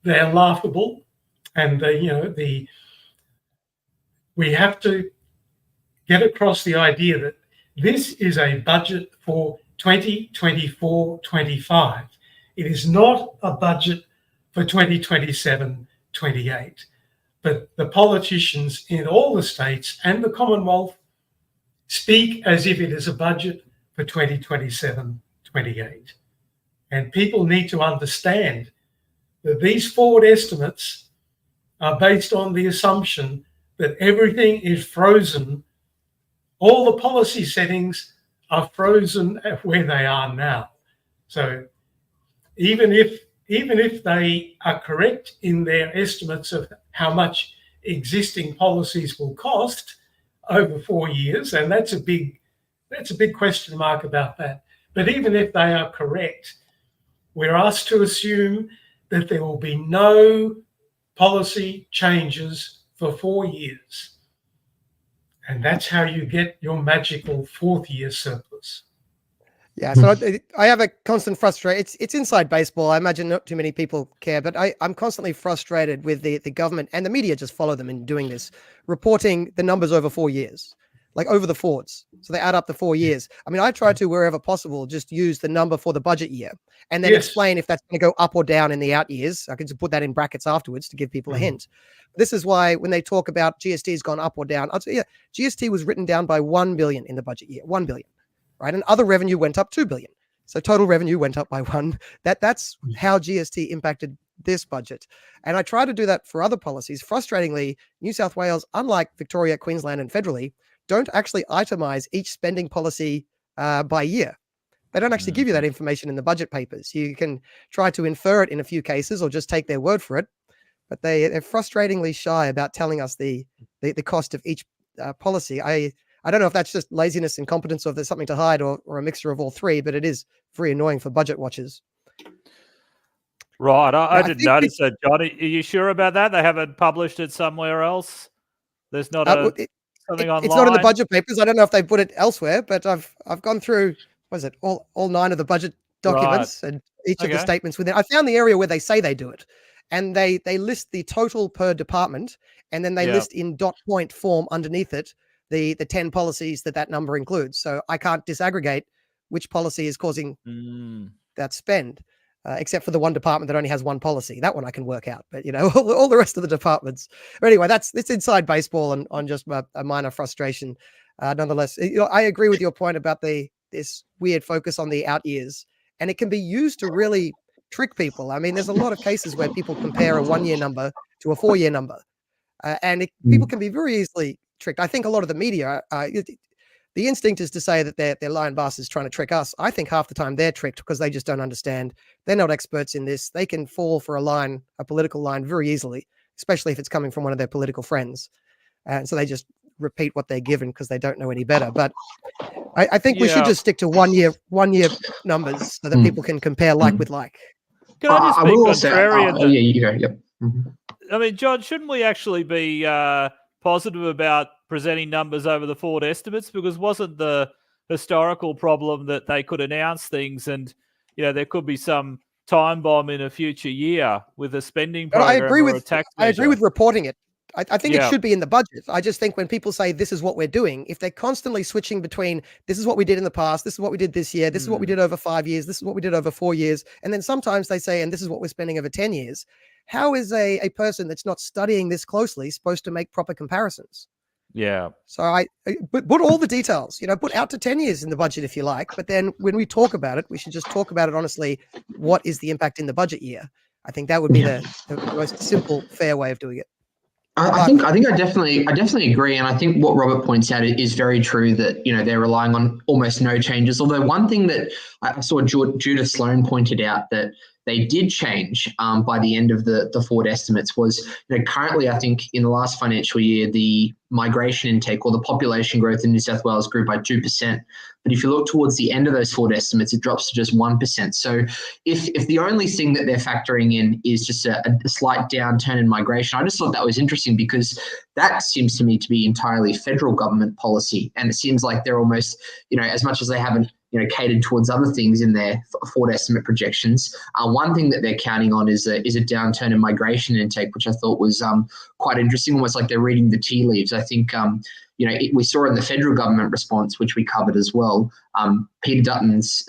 laughable, and we have to get across the idea that this is a budget for 2024-25. It is not a budget for 2027-28. But the politicians in all the states and the Commonwealth speak as if it is a budget for 2027-28. And people need to understand that these forward estimates are based on the assumption that everything is frozen. All the policy settings are frozen at where they are now. So even if they are correct in their estimates of how much existing policies will cost over 4 years, and that's a big question mark about that. But even if they are correct, we're asked to assume that there will be no policy changes for 4 years. And that's how you get your magical 4th year surplus. Yeah, so I have a constant frustration. It's inside baseball. I imagine not too many people care, but I'm constantly frustrated with the government, and the media just follow them in doing this, reporting the numbers over 4 years, like over the forwards. So they add up the 4 years. I mean, I try to, wherever possible, just use the number for the budget year and then explain if that's going to go up or down in the out years. I can just put that in brackets afterwards to give people a hint. This is why when they talk about GST has gone up or down, I'll say, yeah, GST was written down by 1 billion in the budget year, 1 billion. Right, and other revenue went up 2 billion. So total revenue went up by 1. That's how GST impacted this budget. And I try to do that for other policies. Frustratingly, New South Wales, unlike Victoria, Queensland, and federally, don't actually itemize each spending policy by year. They don't actually give you that information in the budget papers. You can try to infer it in a few cases or just take their word for it, but they're frustratingly shy about telling us the cost of each policy. I don't know if that's just laziness, incompetence, or if there's something to hide, or a mixture of all three, but it is very annoying for budget watchers. Right. I didn't notice that, John. Are you sure about that? They haven't published it somewhere else? There's not something online? It's not in the budget papers. I don't know if they put it elsewhere, but I've gone through, all 9 of the budget documents and each of the statements within. I found the area where they say they do it. And they list the total per department, and then they list in dot point form underneath it the 10 policies that number includes. So I can't disaggregate which policy is causing that spend, except for the one department that only has one policy. That one I can work out, but all the rest of the departments. But anyway, it's inside baseball and on just a minor frustration. Nonetheless, I agree with your point about this weird focus on the out years, and it can be used to really trick people. I mean, there's a lot of cases where people compare a 1 year number to a 4 year number, and people can be very easily tricked. I think a lot of the media, the instinct is to say that they're lying bastards trying to trick us. I think half the time they're tricked because they just don't understand. They're not experts in this. They can fall for a political line very easily, especially if it's coming from one of their political friends. And so they just repeat what they're given because they don't know any better. But I think we should just stick to 1 year numbers so that people can compare like with like. Can I just be contrarian? You go. I mean, John, shouldn't we actually be positive about presenting numbers over the forward estimates? Because wasn't the historical problem that they could announce things and there could be some time bomb in a future year with a spending program or a tax measure? I agree with reporting it. I think it should be in the budget. I just think when people say this is what we're doing, if they're constantly switching between this is what we did in the past, this is what we did this year, this is what we did over 5 years, this is what we did over 4 years, and then sometimes they say, and this is what we're spending over 10 years, how is a person that's not studying this closely supposed to make proper comparisons? Yeah. So put all the details, put out to 10 years in the budget if you like. But then when we talk about it, we should just talk about it honestly. What is the impact in the budget year? I think that would be the most simple, fair way of doing it. I think I definitely agree, and I think what Robert points out is very true, that they're relying on almost no changes. Although one thing that I saw Judith Sloan pointed out that they did change by the end of the forward estimates was, currently I think in the last financial year the migration intake or the population growth in New South Wales grew by 2%. But if you look towards the end of those forward estimates, it drops to just 1%. So if the only thing that they're factoring in is just a slight downturn in migration, I just thought that was interesting, because that seems to me to be entirely federal government policy. And it seems like they're almost, as much as they haven't catered towards other things in their forward estimate projections, one thing that they're counting on is a downturn in migration intake, which I thought was quite interesting, almost like they're reading the tea leaves. I think we saw in the federal government response, which we covered as well, Peter Dutton's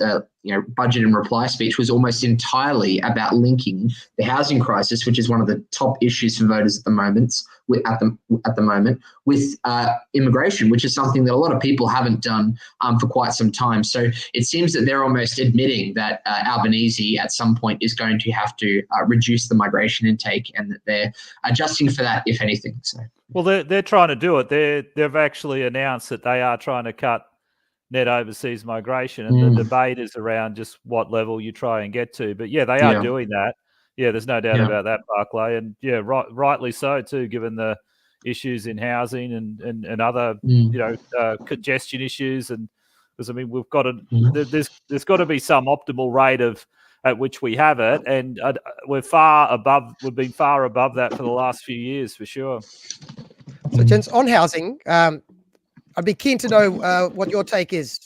budget and reply speech was almost entirely about linking the housing crisis, which is one of the top issues for voters at the moment, with immigration, which is something that a lot of people haven't done for quite some time. So it seems that they're almost admitting that Albanese at some point is going to have to reduce the migration intake, and that they're adjusting for that, if anything. So. Well, they're trying to do it. They've actually announced that they are trying to cut net overseas migration, and the debate is around just what level you try and get to. But yeah, they are doing that. Yeah, there's no doubt about that, Barclay, and rightly so too, given the issues in housing and other congestion issues, and because we've got to there's got to be some optimal rate at which we have it, and we've been far above that for the last few years for sure. So, gents, on housing, I'd be keen to know what your take is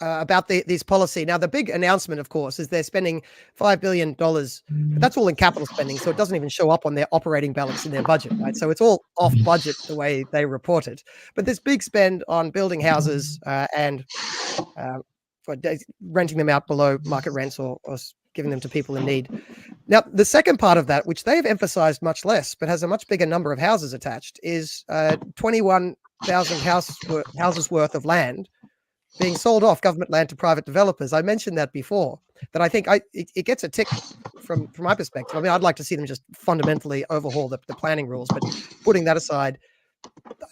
about this policy. Now, the big announcement, of course, is they're spending $5 billion. But that's all in capital spending, so it doesn't even show up on their operating balance in their budget, right? So it's all off budget the way they report it. But this big spend on building houses and for renting them out below market rents or giving them to people in need. Now, the second part of that, which they've emphasized much less, but has a much bigger number of houses attached, is 21,000 houses worth of land being sold off, government land, to private developers. I mentioned that before, that I think it gets a tick from my perspective. I mean, I'd like to see them just fundamentally overhaul the planning rules, but putting that aside,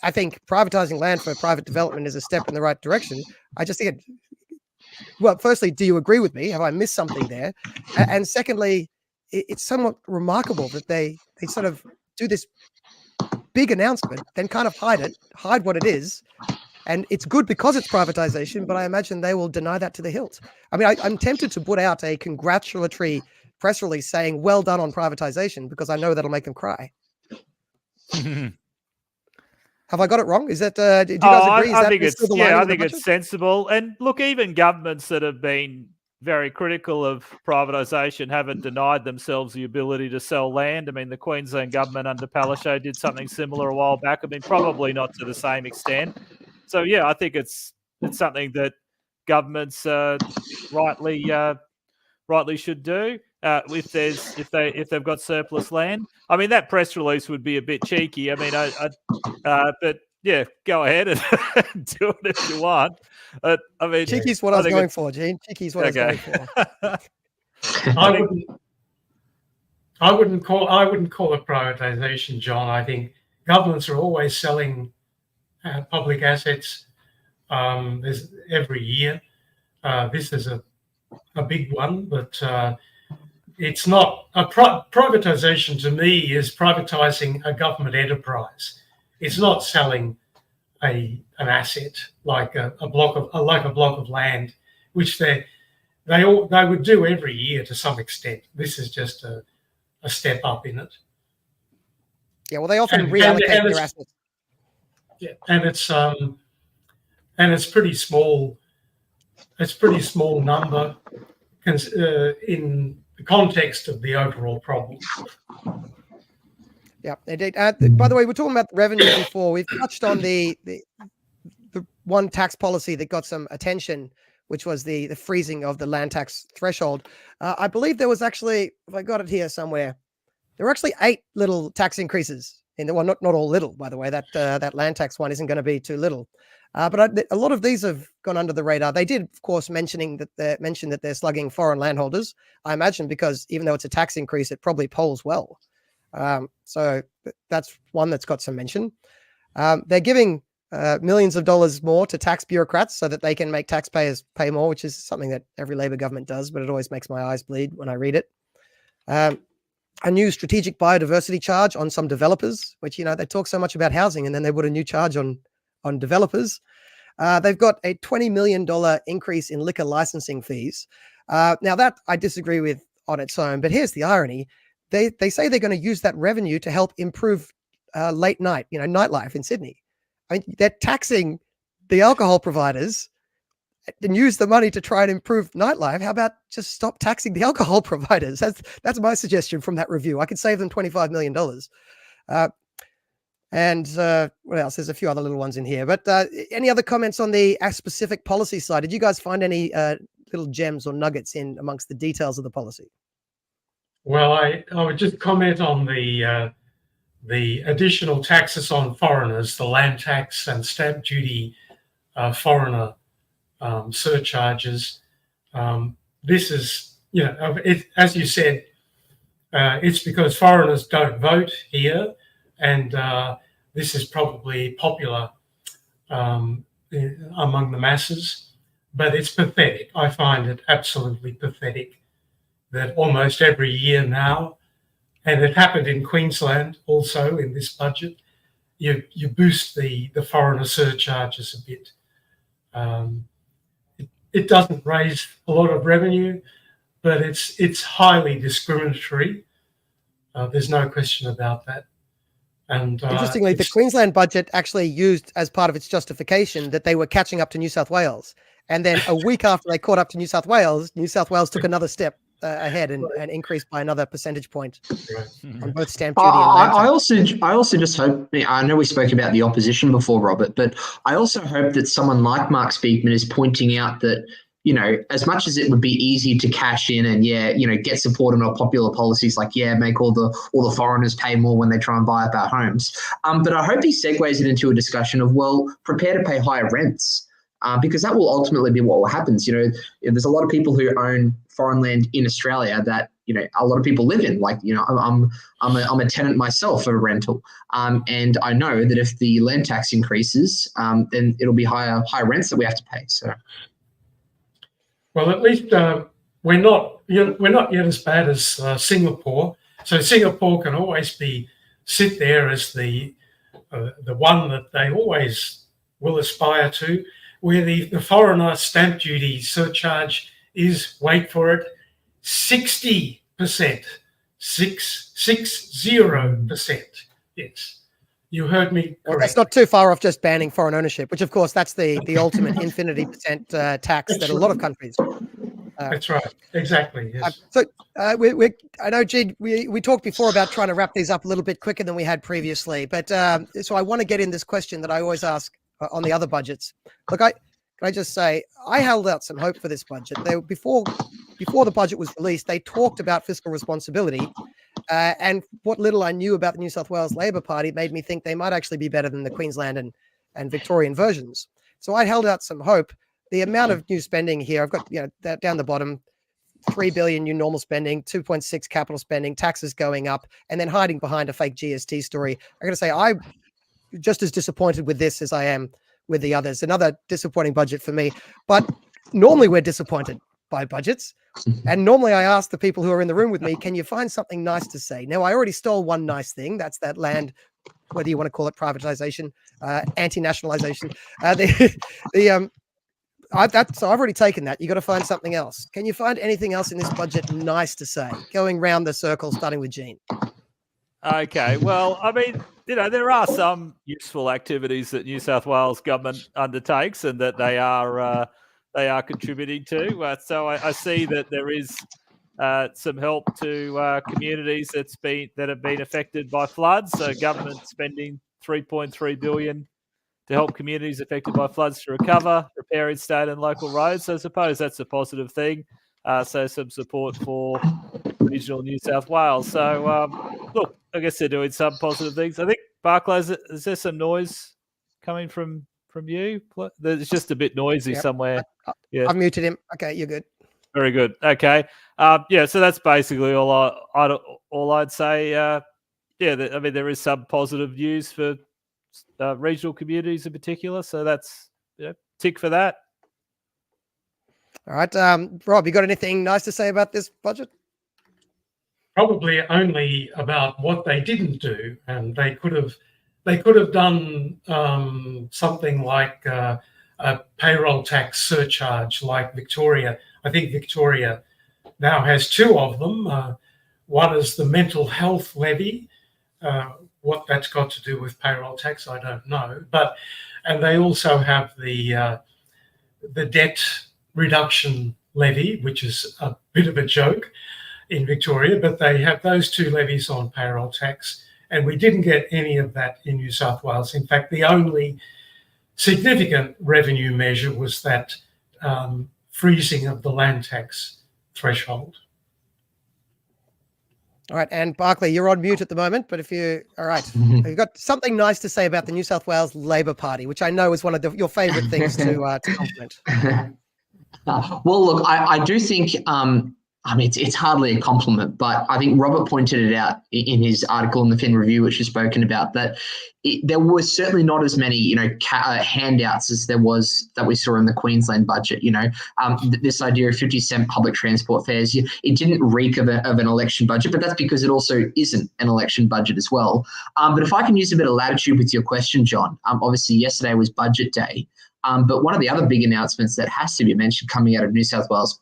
I think privatizing land for private development is a step in the right direction. I just think well, firstly, do you agree with me? Have I missed something there? And secondly, it's somewhat remarkable that they sort of do this big announcement, then kind of hide what it is. And it's good because it's privatization, but I imagine they will deny that to the hilt. I mean, I'm tempted to put out a congratulatory press release saying, well done on privatization, because I know that'll make them cry. Have I got it wrong? Is that, do you guys agree? I think it's sensible. And look, even governments that have been very critical of privatisation haven't denied themselves the ability to sell land. I mean, the Queensland government under Palaszczuk did something similar a while back. I mean, probably not to the same extent. So yeah, I think it's something that governments rightly should do if they've got surplus land. I mean, that press release would be a bit cheeky. I mean, but yeah, go ahead and do it if you want. I mean, cheeky's what I was going for, Gene. Cheeky's what I was going for. I wouldn't call it privatization, John. I think governments are always selling public assets every year. This is a big one, but it's not a privatization. To me, is privatizing a government enterprise. It's not selling an asset like a block of land, which they would do every year to some extent. This is just a step up in it. Yeah, well, they often reallocate their assets. Yeah, and it's pretty small. It's pretty small number in the context of the overall problem. Yeah, indeed. By the way, we're talking about revenue before. We've touched on the one tax policy that got some attention, which was the freezing of the land tax threshold. I believe there was actually, if I got it here somewhere, there were actually 8 little tax increases well, not all little, by the way. That land tax one isn't going to be too little. But a lot of these have gone under the radar. They did, of course, mention that they're slugging foreign landholders. I imagine because even though it's a tax increase, it probably polls well. So that's one that's got some mention. They're giving millions of dollars more to tax bureaucrats so that they can make taxpayers pay more, which is something that every Labor government does, but it always makes my eyes bleed when I read it. A new strategic biodiversity charge on some developers, which, they talk so much about housing and then they put a new charge on developers. They've got a $20 million increase in liquor licensing fees. Now that I disagree with on its own, but here's the irony. They say they're going to use that revenue to help improve late night, nightlife in Sydney. I mean, they're taxing the alcohol providers and use the money to try and improve nightlife. How about just stop taxing the alcohol providers? That's my suggestion from that review. I could save them $25 million. And what else? There's a few other little ones in here. But any other comments on the specific policy side? Did you guys find any little gems or nuggets in amongst the details of the policy? Well, I would just comment on the additional taxes on foreigners, the land tax and stamp duty foreigner surcharges. This is, as you said, it's because foreigners don't vote here, and this is probably popular among the masses, but it's pathetic. I find it absolutely pathetic that almost every year now, and it happened in Queensland also in this budget, you boost the foreigner surcharges a bit. It doesn't raise a lot of revenue, but it's highly discriminatory. There's no question about that. And interestingly, the Queensland budget actually used as part of its justification that they were catching up to New South Wales. And then a week after they caught up to New South Wales took another step ahead and increased by another percentage point on both stamp duty and land tax. I also just hope, I know we spoke about the opposition before, Robert, but I also hope that someone like Mark Speakman is pointing out that, as much as it would be easy to cash in and get support on our popular policies like, make all the foreigners pay more when they try and buy up our homes. But I hope he segues it into a discussion of, prepare to pay higher rents. Because that will ultimately be what happens. There's a lot of people who own foreign land in Australia that a lot of people live in. Like I'm a tenant myself of a rental, and I know that if the land tax increases, then it'll be higher rents that we have to pay. So, well, at least we're not yet as bad as Singapore. So Singapore can always sit there as the one that they always will aspire to, where the foreigner stamp duty surcharge is, wait for it, 60%, 60%. Yes, you heard me correctly. Well, that's not too far off just banning foreign ownership, which of course that's the ultimate infinity percent tax that a lot of countries. That's right, exactly. Yes. So I know, Gene, we talked before about trying to wrap these up a little bit quicker than we had previously, but so I want to get in this question that I always ask on the other budgets. Look, can I just say, I held out some hope for this budget. Before the budget was released, they talked about fiscal responsibility, and what little I knew about the New South Wales Labor Party made me think they might actually be better than the Queensland and Victorian versions. So I held out some hope. The amount of new spending here, I've got down the bottom, 3 billion new normal spending, 2.6 capital spending, taxes going up, and then hiding behind a fake GST story. I got to say, I'm just as disappointed with this as I am with the others. Another disappointing budget for me. But normally we're disappointed by budgets. And normally I ask the people who are in the room with me, can you find something nice to say? Now, I already stole one nice thing. That's that land, whether you want to call it privatization, anti-nationalization. So I've already taken that. You got to find something else. Can you find anything else in this budget nice to say? Going round the circle, starting with Gene. Okay, well, I mean, there are some useful activities that New South Wales government undertakes and that they are contributing to. So I see that there is some help to communities that have been affected by floods. So government spending $3.3 billion to help communities affected by floods to recover, repair state and local roads. So I suppose that's a positive thing. So some support for regional New South Wales. So look, I guess they're doing some positive things. I think Barclays, is there some noise coming from you? It's just a bit noisy somewhere. Yeah, I've muted him. Okay, you're good. Very good. Okay. Yeah, so that's basically all I'd say. I mean, there is some positive news for regional communities in particular. So that's tick for that. All right, Rob, you got anything nice to say about this budget? Probably only about what they didn't do, and they could have done something like a payroll tax surcharge, like Victoria. I think Victoria now has two of them. One is the mental health levy. What that's got to do with payroll tax, I don't know. And they also have the debt reduction levy, which is a bit of a joke in Victoria, but they have those two levies on payroll tax, and we didn't get any of that in New South Wales. In fact, the only significant revenue measure was that freezing of the land tax threshold. All right, and Barclay, you're on mute at the moment, but all right, you've got something nice to say about the New South Wales Labor Party, which I know is one of your favourite things to compliment. Well, look, I do think, I mean, it's hardly a compliment, but I think Robert pointed it out in his article in the Fin Review, which was spoken about, that there was certainly not as many, handouts as there was that we saw in the Queensland budget. This idea of 50-cent public transport fares, it didn't reek of an election budget, but that's because it also isn't an election budget as well. But if I can use a bit of latitude with your question, John, obviously yesterday was budget day, but one of the other big announcements that has to be mentioned coming out of New South Wales,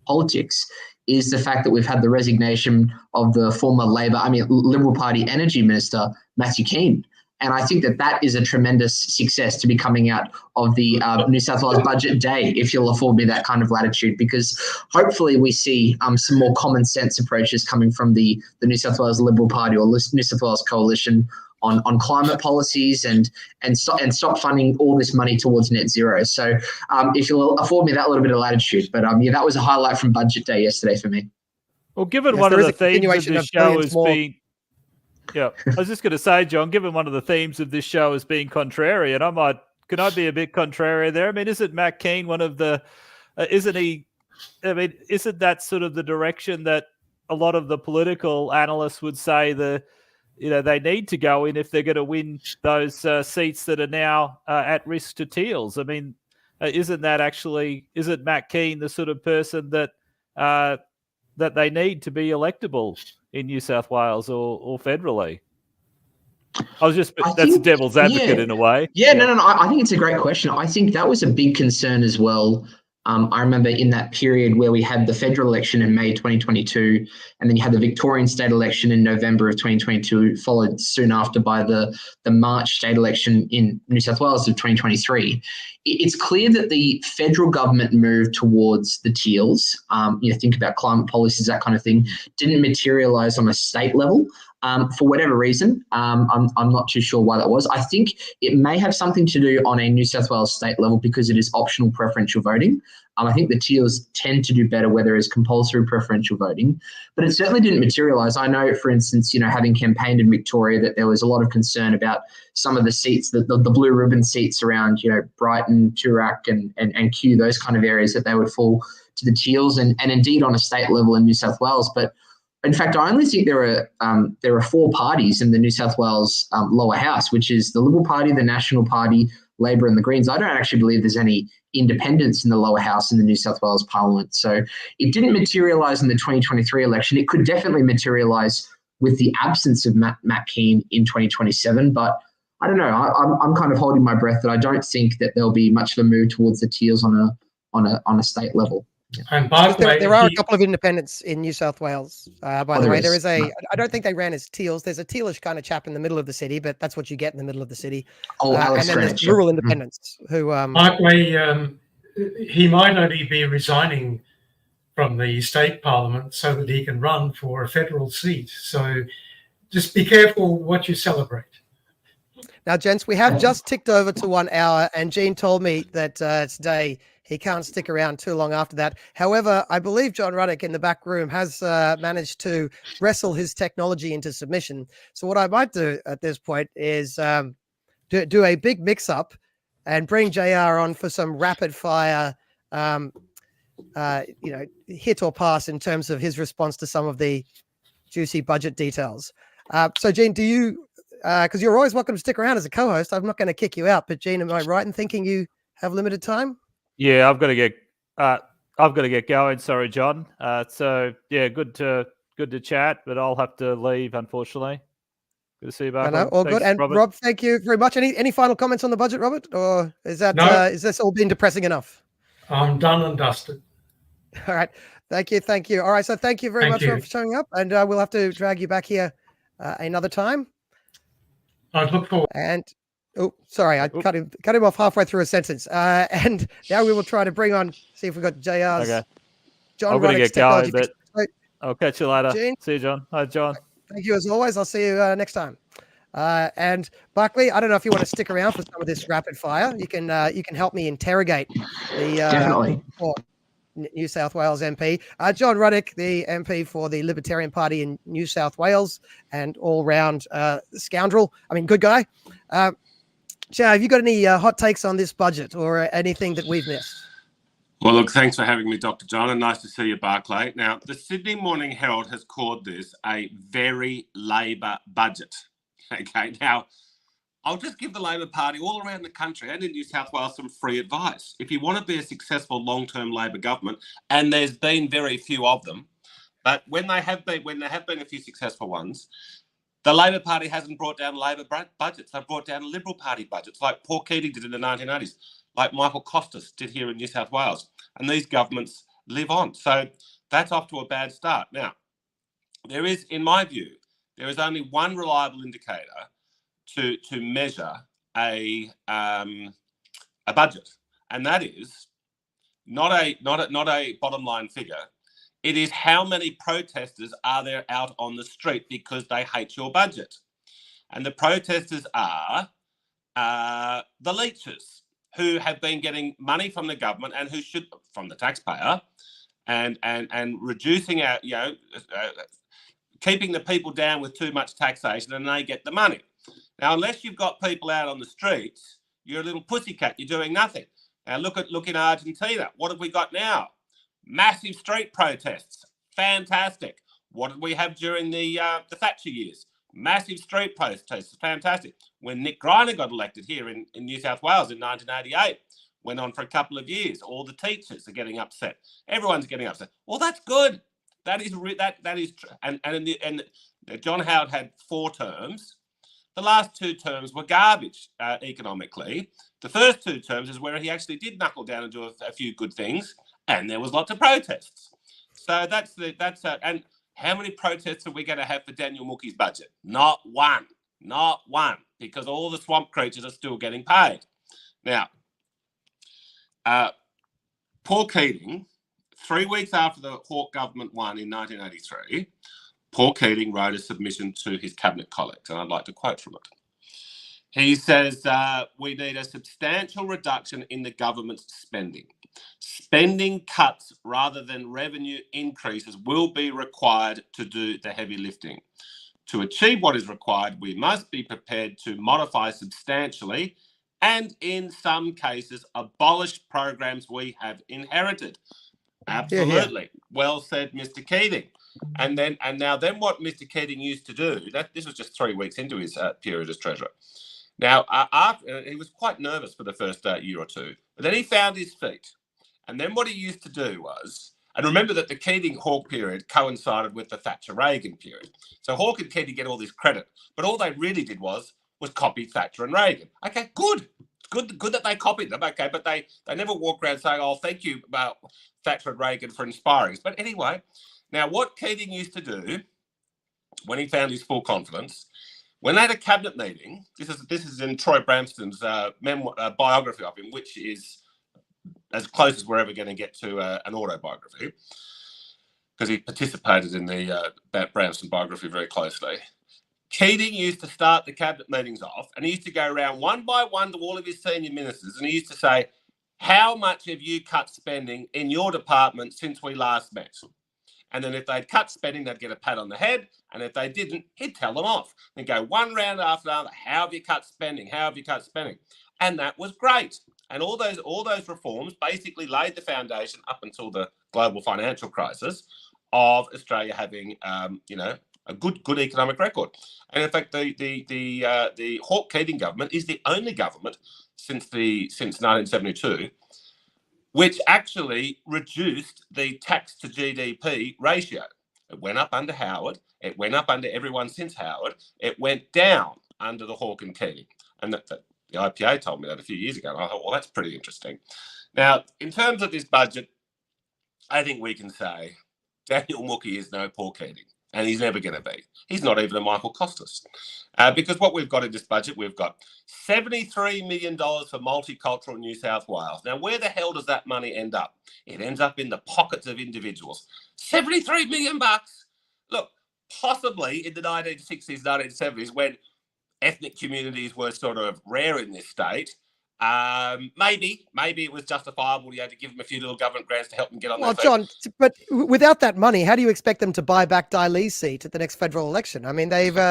politics, is the fact that we've had the resignation of the former Liberal Party Energy Minister, Matthew Keane. And I think that is a tremendous success to be coming out of the New South Wales budget day, if you'll afford me that kind of latitude, because hopefully we see some more common sense approaches coming from the New South Wales Liberal Party or New South Wales Coalition on climate policies and stop funding all this money towards net zero. So if you'll afford me that little bit of latitude. But that was a highlight from budget day yesterday for me. Well, given one of the themes of this show has been... Yeah, I was just going to say, John, given one of the themes of this show as being contrarian, can I be a bit contrarian there? I mean, isn't Matt Keane one of the, isn't that sort of the direction that a lot of the political analysts would say they need to go in if they're going to win those seats that are now at risk to Teals? I mean, isn't Matt Keane the sort of person that they need to be electable in New South Wales or federally? That's devil's advocate in a way. Yeah, no. I think it's a great question. I think that was a big concern as well. I remember in that period where we had the federal election in May 2022, and then you had the Victorian state election in November of 2022, followed soon after by the March state election in New South Wales of 2023. It's clear that the federal government moved towards the Teals, think about climate policies, that kind of thing, didn't materialise on a state level. For whatever reason, I'm not too sure why that was. I think it may have something to do on a New South Wales state level because it is optional preferential voting. I think the Teals tend to do better where there is compulsory preferential voting, but it certainly didn't materialise. I know, for instance, having campaigned in Victoria, that there was a lot of concern about some of the seats, the blue ribbon seats around, Brighton, Toorak and Kew, those kind of areas, that they would fall to the Teals and indeed on a state level in New South Wales. But in fact, I only think there are four parties in the New South Wales lower house, which is the Liberal Party, the National Party, Labor and the Greens. I don't actually believe there's any independents in the lower house in the New South Wales Parliament. So it didn't materialise in the 2023 election. It could definitely materialise with the absence of Matt Keane in 2027. But I don't know. I'm kind of holding my breath that I don't think that there'll be much of a move towards the Teals on a state level. And by the way, there are a couple of independents in New South Wales. By the way, there is I don't think they ran as Teals. There's a Tealish kind of chap in the middle of the city, but that's what you get in the middle of the city. And then there's rural independents who. By the way, he might only be resigning from the state parliament so that he can run for a federal seat. So just be careful what you celebrate. Now, gents, we have just ticked over to 1 hour, and Gene told me that today he can't stick around too long after that. However, I believe John Ruddick in the back room has managed to wrestle his technology into submission. So what I might do at this point is do a big mix-up and bring JR on for some rapid-fire, hit or pass in terms of his response to some of the juicy budget details. So, Gene, do you, because you're always welcome to stick around as a co-host, I'm not going to kick you out, but Gene, am I right in thinking you have limited time? Yeah, I've got to get going. Sorry, John. So yeah, good to chat, but I'll have to leave, unfortunately. Good to see you back. All good. And Robert. Rob, thank you very much. Any final comments on the budget, Robert, or is that is this all been depressing enough? I'm done and dusted. All right. Thank you. All right. So thank you very much for showing up, and we'll have to drag you back here another time. I look forward. And sorry, I cut him off halfway through a sentence. And now we will try to bring on, see if we've got JR's. Okay. John I'm going to Ruddick's get going, technology. but I'll catch you later. Gene? See you, John. Hi, John. Thank you as always. I'll see you next time. And Buckley, I don't know if you want to stick around for some of this rapid fire. You can help me interrogate the Definitely. New South Wales MP. John Ruddick, the MP for the Libertarian Party in New South Wales and all-round scoundrel. I mean, good guy. Joe, have you got any hot takes on this budget or anything that we've missed? Well, look, thanks for having me, Dr. John, and nice to see you, Barclay. Now, the Sydney Morning Herald has called this a very Labor budget. Okay, now, I'll just give the Labor Party all around the country and in New South Wales some free advice. If you want to be a successful long-term Labor government, and there's been very few of them, but when there have been a few successful ones, the Labor Party hasn't brought down Labor budgets. They've brought down Liberal Party budgets, like Paul Keating did in the 1980s, like Michael Costas did here in New South Wales. And these governments live on. So that's off to a bad start. Now, there is, in my view, there is only one reliable indicator to measure a budget, and that is not a bottom line figure. It is how many protesters are there out on the street because they hate your budget, and the protesters are the leeches who have been getting money from the government and who should from the taxpayer, and reducing our keeping the people down with too much taxation, and they get the money. Now, unless you've got people out on the streets, you're a little pussycat. You're doing nothing. Now, look in Argentina. What have we got now? Massive street protests. Fantastic. What did we have during the Thatcher years? Massive street protests. Fantastic. When Nick Greiner got elected here in New South Wales in 1988, went on for a couple of years. All the teachers are getting upset. Everyone's getting upset. Well, that's good. That is true. And John Howard had 4 terms. The last 2 terms were garbage economically. The first 2 terms is where he actually did knuckle down and do a few good things, and there was lots of protests. So that's and how many protests are we going to have for Daniel Mookie's budget? Not one, because all the swamp creatures are still getting paid. Now, Paul Keating, 3 weeks after the Hawke government won in 1983, Paul Keating wrote a submission to his cabinet colleagues, and I'd like to quote from it. He says, we need a substantial reduction in the government's spending. Spending cuts rather than revenue increases will be required to do the heavy lifting. To achieve what is required, we must be prepared to modify substantially and, in some cases, abolish programs we have inherited. Absolutely. Yeah. Well said, Mr. Keating. And now what Mr. Keating used to do, this was just 3 weeks into his period as Treasurer. Now, after he was quite nervous for the first year or two, but then he found his feet. And then what he used to do was, and remember that the Keating-Hawke period coincided with the Thatcher-Reagan period. So Hawke and Keating get all this credit, but all they really did was copy Thatcher and Reagan. Okay, good. Good that they copied them, okay, but they never walk around saying, oh, thank you about Thatcher and Reagan for inspiring us. But anyway, now what Keating used to do when he found his full confidence, when they had a cabinet meeting, this is in Troy Bramston's biography of him, which is as close as we're ever going to get to an autobiography, because he participated in the Bramston biography very closely. Keating used to start the cabinet meetings off, and he used to go around one by one to all of his senior ministers, and he used to say, how much have you cut spending in your department since we last met? And then if they'd cut spending, they'd get a pat on the head. And if they didn't, he'd tell them off. Then go one round after another. How have you cut spending? How have you cut spending? And that was great. And all those reforms basically laid the foundation up until the global financial crisis of Australia having, a good economic record. And in fact, the Hawke-Keating government is the only government since 1972 which actually reduced the tax to GDP ratio. It went up under Howard. It went up under everyone since Howard. It went down under the Hawke and Keating. And the IPA told me that a few years ago. And I thought, well, that's pretty interesting. Now, in terms of this budget, I think we can say Daniel Mookie is no Paul Keating. And he's never going to be. He's not even a Michael Costas. Because what we've got in this budget, we've got $73 million for multicultural New South Wales. Now, where the hell does that money end up? It ends up in the pockets of individuals. $73 million bucks. Look, possibly in the 1960s, 1970s, when ethnic communities were sort of rare in this state, maybe it was justifiable. You had to give them a few little government grants to help them get on their feet. John, but without that money, how do you expect them to buy back Dai Lee's seat at the next federal election? I mean, they've look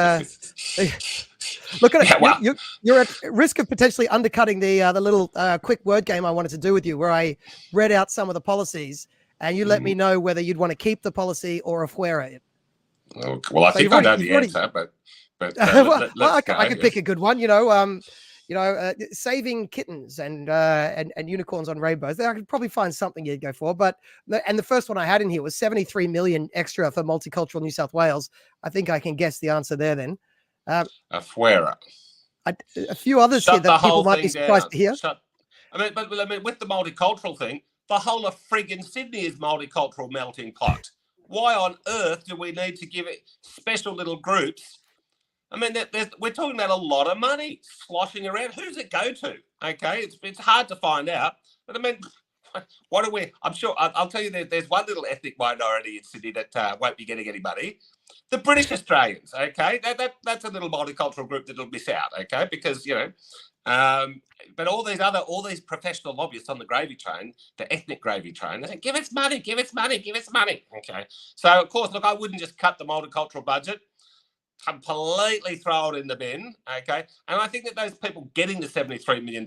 at it. Yeah, well, you're at risk of potentially undercutting the little quick word game I wanted to do with you, where I read out some of the policies, and you let me know whether you'd want to keep the policy or afuera it. Well, I think I know the answer, but I could pick a good one. Saving kittens and unicorns on rainbows. I could probably find something you'd go for. And the first one I had in here was 73 million extra for multicultural New South Wales. I think I can guess the answer there then. Afuera. A few others here that people might be surprised to hear. I mean, with the multicultural thing, the whole of friggin' Sydney is multicultural melting pot. Why on earth do we need to give it special little groups? I mean, we're talking about a lot of money sloshing around. Who does it go to? Okay, it's hard to find out. But I mean, what are we? I'm sure I'll tell you. There's one little ethnic minority in Sydney that won't be getting any money. The British Australians. Okay, that's a little multicultural group that'll miss out. Okay, because but all these professional lobbyists on the gravy train, the ethnic gravy train, they say, give us money, give us money, give us money. Okay, so of course, look, I wouldn't just cut the multicultural budget. Completely throw it in the bin, okay? And I think that those people getting the $73 million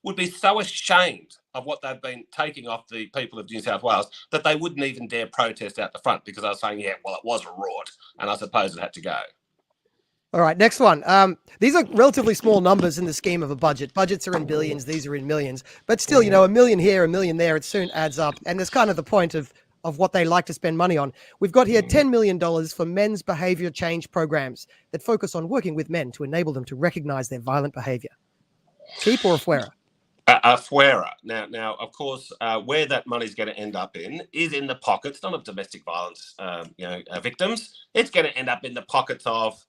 would be so ashamed of what they've been taking off the people of New South Wales that they wouldn't even dare protest out the front because I was saying, yeah, well, it was a rort, and I suppose it had to go. All right, next one. These are relatively small numbers in the scheme of a budget. Budgets are in billions, these are in millions. But still, a million here, a million there, it soon adds up. And there's kind of the point of what they like to spend money on. We've got here $10 million for men's behavior change programs that focus on working with men to enable them to recognize their violent behavior. Keep or afuera? Afuera. Now, of course, where that money's going to end up in is in the pockets, not of domestic violence, victims. It's going to end up in the pockets of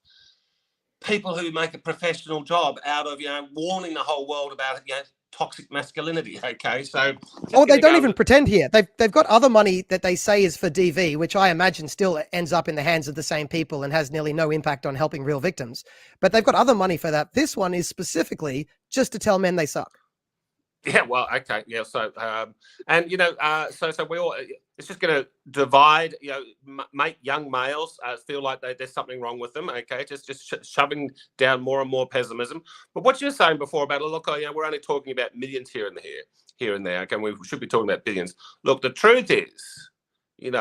people who make a professional job out of, warning the whole world about, toxic masculinity. Okay, so they don't even pretend here. They've got other money that they say is for DV, which I imagine still ends up in the hands of the same people and has nearly no impact on helping real victims. But they've got other money for that. This one is specifically just to tell men they suck. Yeah, well, okay, yeah. So, so we all. It's just going to divide. Make young males feel like there's something wrong with them. Okay, just shoving down more and more pessimism. But what you're saying before about look, we're only talking about millions here and there. Okay, we should be talking about billions. Look, the truth is, if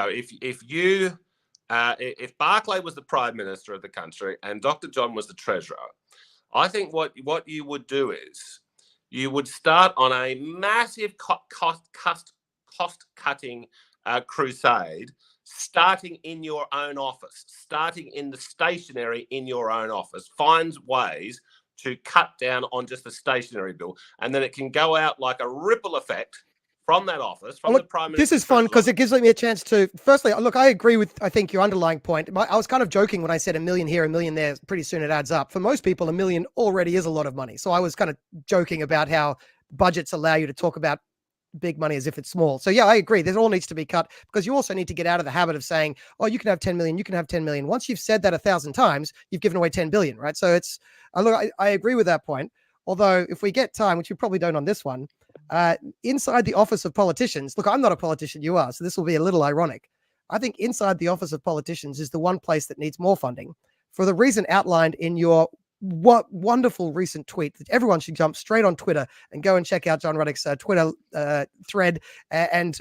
Barclay was the Prime Minister of the country and Dr. John was the Treasurer, I think what you would do is you would start on a massive cost-cutting crusade, starting in your own office, starting in the stationery in your own office. Finds ways to cut down on just the stationery bill, and then it can go out like a ripple effect from that office, from the Prime Minister. This is fun because it gives me a chance to, firstly, look, I agree with, I think, your underlying point. I was kind of joking when I said a million here, a million there. Pretty soon it adds up. For most people, a million already is a lot of money. So I was kind of joking about how budgets allow you to talk about big money as if it's small. So yeah, I agree. This all needs to be cut because you also need to get out of the habit of saying, oh, you can have 10 million, you can have 10 million. Once you've said that 1,000 times, you've given away 10 billion, right? So it's, look, I agree with that point. Although if we get time, which we probably don't on this one, inside the office of politicians, look, I'm not a politician, you are, so this will be a little ironic. I think inside the office of politicians is the one place that needs more funding for the reason outlined in your wonderful recent tweet that everyone should jump straight on Twitter and go and check out John Ruddick's Twitter thread. And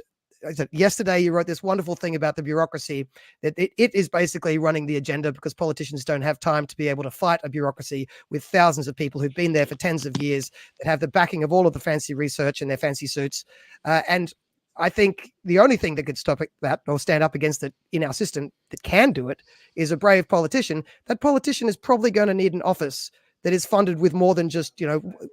yesterday you wrote this wonderful thing about the bureaucracy, that it is basically running the agenda because politicians don't have time to be able to fight a bureaucracy with thousands of people who've been there for tens of years, that have the backing of all of the fancy research and their fancy suits. And I think the only thing that could stop that or stand up against it in our system that can do it is a brave politician. That politician is probably going to need an office that is funded with more than just,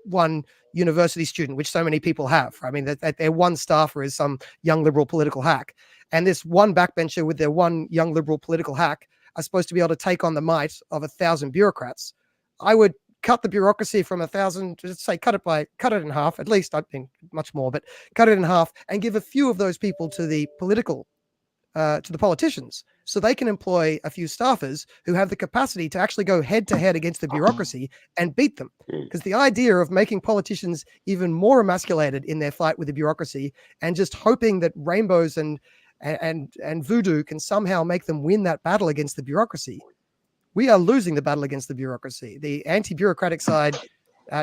one university student, which so many people have. I mean, that their one staffer is some young liberal political hack. And this one backbencher with their one young liberal political hack are supposed to be able to take on the might of 1,000 bureaucrats. I would cut the bureaucracy from 1,000, just say cut it in half, at least. I think much more, but cut it in half and give a few of those people to the politicians, so they can employ a few staffers who have the capacity to actually go head to head against the bureaucracy and beat them. Because the idea of making politicians even more emasculated in their fight with the bureaucracy and just hoping that rainbows and voodoo can somehow make them win that battle against the bureaucracy, we are losing the battle against the bureaucracy. The anti-bureaucratic side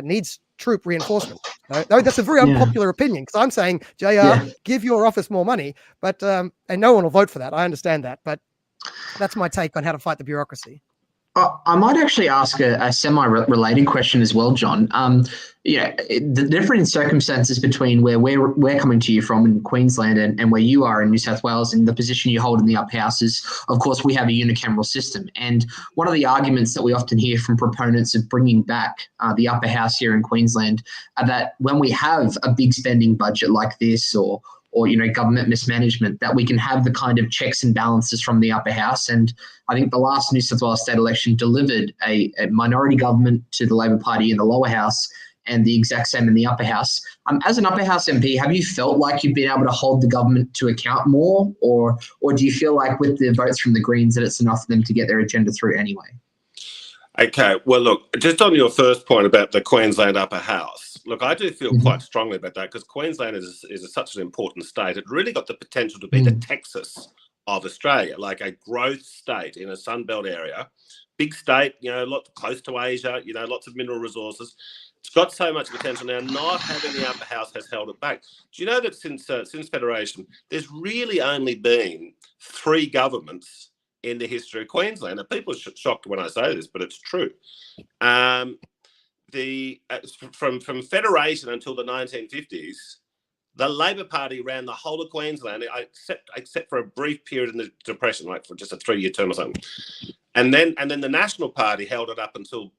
needs troop reinforcement. That's a very unpopular opinion, because I'm saying, JR, give your office more money, but and no one will vote for that. I understand that, but that's my take on how to fight the bureaucracy. I might actually ask a semi-related question as well, John. The different circumstances between where we're coming to you from in Queensland and where you are in New South Wales, and the position you hold in the upper house is, of course, we have a unicameral system. And one of the arguments that we often hear from proponents of bringing back the upper house here in Queensland are that when we have a big spending budget like this, or government mismanagement, that we can have the kind of checks and balances from the upper house. And I think the last New South Wales state election delivered a minority government to the Labor Party in the lower house and the exact same in the upper house. As an upper house MP, have you felt like you've been able to hold the government to account more, or do you feel like with the votes from the Greens that it's enough for them to get their agenda through anyway? Okay, well, look, just on your first point about the Queensland upper house, look, I do feel quite strongly about that, because Queensland is such an important state. It really got the potential to be the Texas of Australia, like a growth state in a Sunbelt area, big state, close to Asia, lots of mineral resources. It's got so much potential now. Not having the upper house has held it back. Do you know that since Federation, there's really only been 3 governments in the history of Queensland? And people are shocked when I say this, but it's true. From Federation until the 1950s, the Labor Party ran the whole of Queensland, except for a brief period in the Depression, like for just a 3-year term or something. And then the National Party held it up until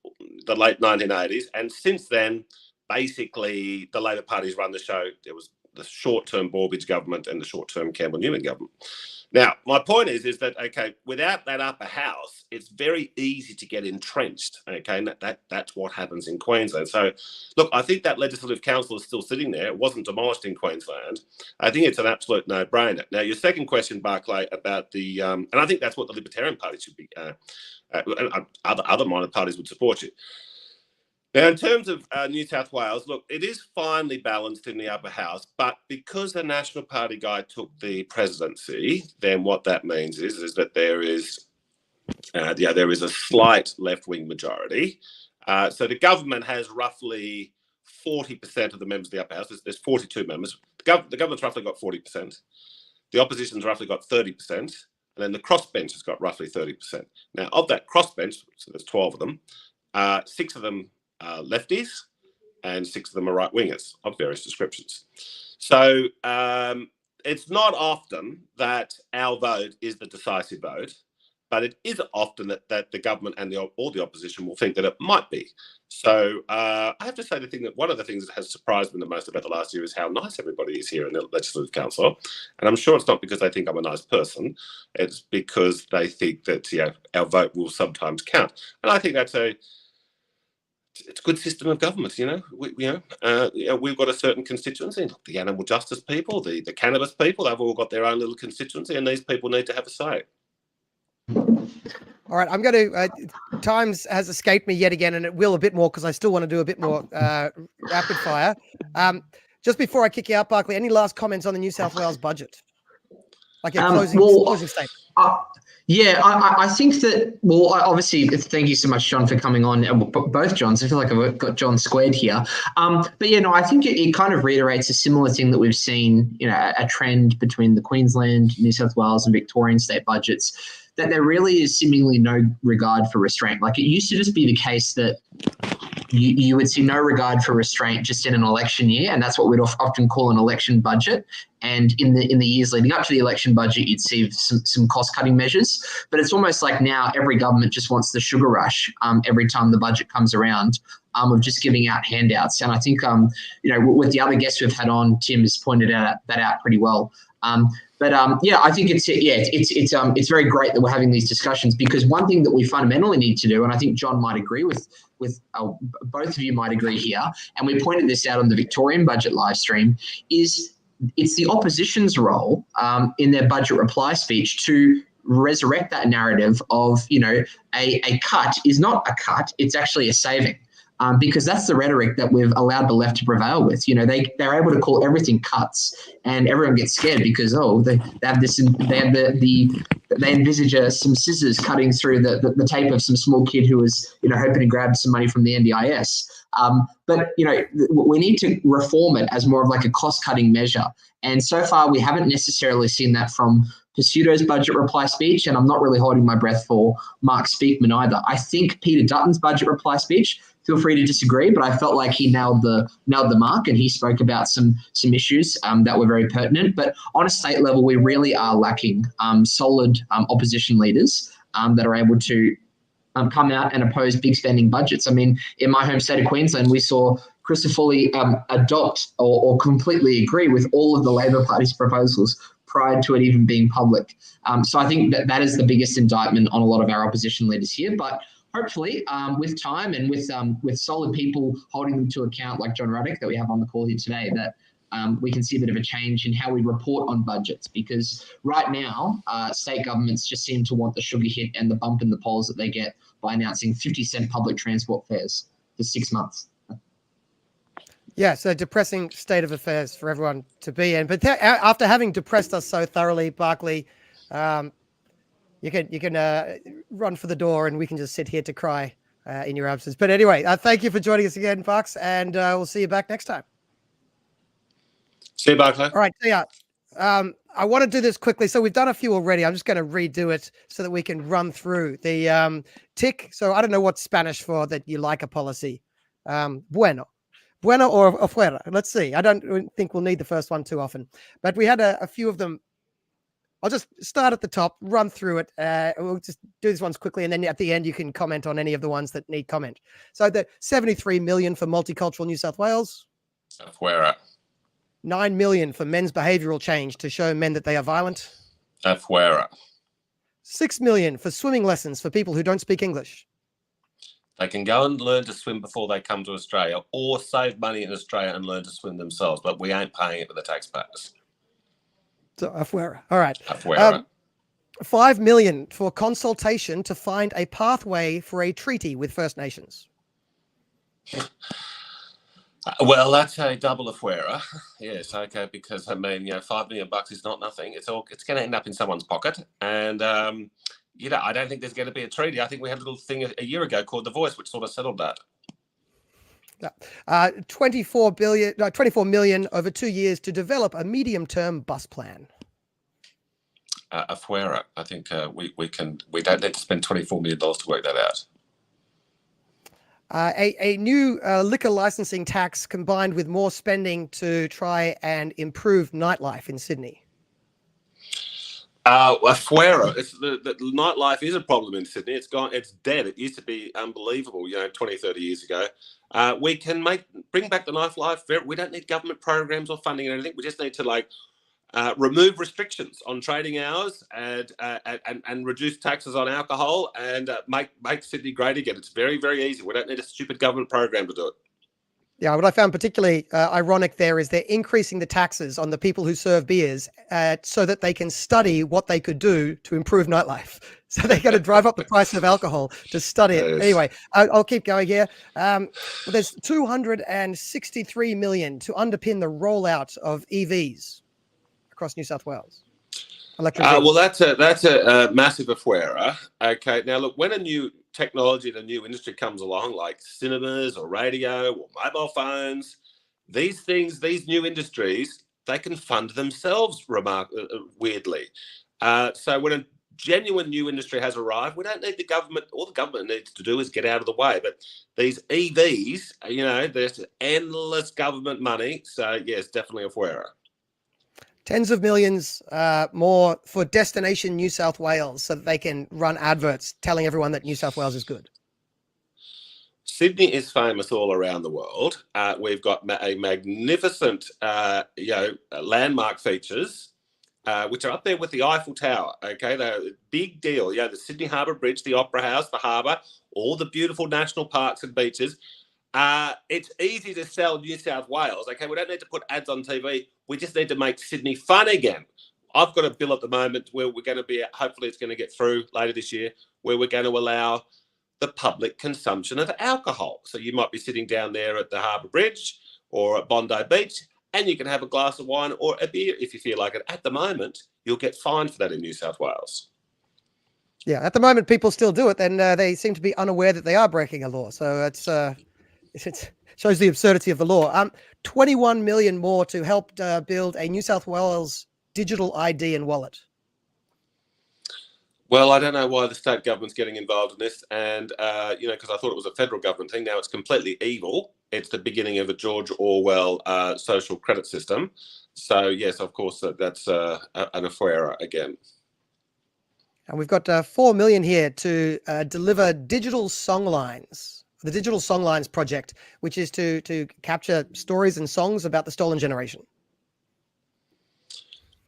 the late 1980s. And since then, basically, the Labor Party's run the show. There was the short-term Borbidge government and the short-term Campbell-Newman government. Now, my point is that, okay, without that upper house, it's very easy to get entrenched, okay, and that's what happens in Queensland. So, look, I think that Legislative Council is still sitting there. It wasn't demolished in Queensland. I think it's an absolute no-brainer. Now, your second question, Barclay, about the, and I think that's what the Libertarian Party should be, other minor parties would support you. Now, in terms of New South Wales, look, it is finely balanced in the upper house, but because the National Party guy took the presidency, then what that means is that there is a slight left-wing majority. So the government has roughly 40% of the members of the upper house. There's 42 members. The government's roughly got 40%. The opposition's roughly got 30%. And then the crossbench has got roughly 30%. Now, of that crossbench, so there's 12 of them, 6 of them lefties, and 6 of them are right-wingers of various descriptions. So it's not often that our vote is the decisive vote, but it is often that the government and all the opposition will think that it might be. So I have to say one of the things that has surprised me the most about the last year is how nice everybody is here in the Legislative Council. And I'm sure it's not because they think I'm a nice person. It's because they think that our vote will sometimes count. And I think it's a good system of government, we've got a certain constituency. The animal justice people, the cannabis people, they've all got their own little constituency, and these people need to have a say. All right, I'm going to, times has escaped me yet again, and it will a bit more because I still want to do a bit more rapid fire. Just before I kick you out, Barclay, any last comments on the New South Wales budget? Like your closing statement. I think that, obviously, thank you so much, John, for coming on. Both Johns. I feel like I've got John squared here. I think it kind of reiterates a similar thing that we've seen, a trend between the Queensland, New South Wales and Victorian state budgets, that there really is seemingly no regard for restraint. Like, it used to just be the case that you would see no regard for restraint just in an election year, and that's what we'd often call an election budget. And in the years leading up to the election budget, you'd see some cost-cutting measures. But it's almost like now every government just wants the sugar rush every time the budget comes around, of just giving out handouts. And I think with the other guests we've had on, Tim has pointed that out pretty well. I think it's very great that we're having these discussions, because one thing that we fundamentally need to do, and I think John might agree with both of you might agree here, and we pointed this out on the Victorian budget live stream, is it's the opposition's role in their budget reply speech to resurrect that narrative of, a cut is not a cut, it's actually a saving. Because that's the rhetoric that we've allowed the left to prevail with. They're able to call everything cuts, and everyone gets scared because they have this. They envisage some scissors cutting through the tape of some small kid who was hoping to grab some money from the NDIS. We need to reform it as more of like a cost-cutting measure. And so far, we haven't necessarily seen that from Pseudo's budget reply speech, and I'm not really holding my breath for Mark Speakman either. I think Peter Dutton's budget reply speech, feel free to disagree, but I felt like he nailed the mark, and he spoke about some issues that were very pertinent. But on a state level, we really are lacking solid opposition leaders that are able to come out and oppose big spending budgets. I mean, in my home state of Queensland, we saw Christopher Foley adopt or completely agree with all of the Labor Party's proposals prior to it even being public. So I think that is the biggest indictment on a lot of our opposition leaders here. But hopefully, with time and with solid people holding them to account, like John Ruddick that we have on the call here today, that we can see a bit of a change in how we report on budgets. Because right now, state governments just seem to want the sugar hit and the bump in the polls that they get by announcing 50-cent public transport fares for 6 months. Yeah, so depressing state of affairs for everyone to be in. But after having depressed us so thoroughly, Barclay, you can run for the door, and we can just sit here to cry in your absence. But anyway, thank you for joining us again, Barks, and we'll see you back next time. See you, Barclay. All right, see ya. I want to do this quickly. So we've done a few already. I'm just going to redo it so that we can run through the tick. So I don't know what's Spanish for that you like a policy. Bueno or afuera. Let's see. I don't think we'll need the first one too often. But we had a few of them. I'll just start at the top, run through it. We'll just do these ones quickly, and then at the end you can comment on any of the ones that need comment. So the 73 million for multicultural New South Wales. Afuera. 9 million for men's behavioural change to show men that they are violent. Afuera. 6 million for swimming lessons for people who don't speak English. They can go and learn to swim before they come to Australia, or save money in Australia and learn to swim themselves, but we ain't paying it with the taxpayers. So afuera. All right. Afuera. 5 million for consultation to find a pathway for a treaty with First Nations. Well, that's a double afuera. Yes, okay, because I mean, $5 million is not nothing. It's going to end up in someone's pocket, and I don't think there's going to be a treaty. I think we had a little thing a year ago called The Voice, which sort of settled that. 24 million over 2 years to develop a medium-term bus plan. Afuera. I think we don't need to spend $24 million to work that out. A new liquor licensing tax combined with more spending to try and improve nightlife in Sydney. Afuera. The nightlife is a problem in Sydney. It's gone. It's dead. It used to be unbelievable, 20, 30 years ago. We can bring back the nightlife. We don't need government programs or funding or anything. We just need to remove restrictions on trading hours and reduce taxes on alcohol and make Sydney great again. It's very, very easy. We don't need a stupid government program to do it. Yeah, what I found particularly ironic there is they're increasing the taxes on the people who serve beers so that they can study what they could do to improve nightlife. So they're going to drive up the price of alcohol to study it. Yes. Anyway, I'll keep going here. Well, there's 263 million to underpin the rollout of EVs across New South Wales. Electric Well, vehicles. that's a massive affair. Okay, now look, when a new technology and a new industry comes along, like cinemas or radio or mobile phones, these new industries, they can fund themselves weirdly. So when a genuine new industry has arrived, we don't need the government. All the government needs to do is get out of the way. But these EVs, there's endless government money. So yes, definitely a fuera. Tens of millions more for Destination New South Wales so that they can run adverts telling everyone that New South Wales is good. Sydney is famous all around the world. We've got a magnificent, landmark features, which are up there with the Eiffel Tower. Okay, they're a big deal. The Sydney Harbour Bridge, the Opera House, the harbour, all the beautiful national parks and beaches. It's easy to sell New South Wales. Okay, we don't need to put ads on TV. We just need to make Sydney fun again. I've got a bill at the moment where we're going to be, hopefully it's going to get through later this year, where we're going to allow the public consumption of alcohol. So you might be sitting down there at the Harbour Bridge or at Bondi Beach, and you can have a glass of wine or a beer if you feel like it. At the moment, you'll get fined for that in New South Wales. Yeah, at the moment, people still do it, and they seem to be unaware that they are breaking a law. So it shows the absurdity of the law. 21 million more to help build a New South Wales digital ID and wallet. Well, I don't know why the state government's getting involved in this, and because I thought it was a federal government thing. Now it's completely evil. It's the beginning of a George Orwell social credit system. So yes, of course, that's an affair again. And we've got 4 million here to deliver digital songlines. The Digital Songlines project, which is to capture stories and songs about the stolen generation.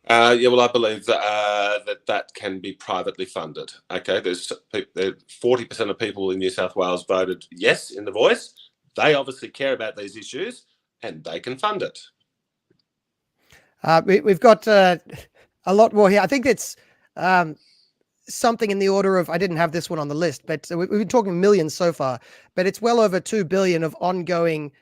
I believe that can be privately funded. Okay, there's 40% of people in New South Wales voted yes in the Voice. They obviously care about these issues, and they can fund it. We've got a lot more here. I think it's something in the order of, I didn't have this one on the list, but we've been talking millions so far, but it's well over 2 billion of ongoing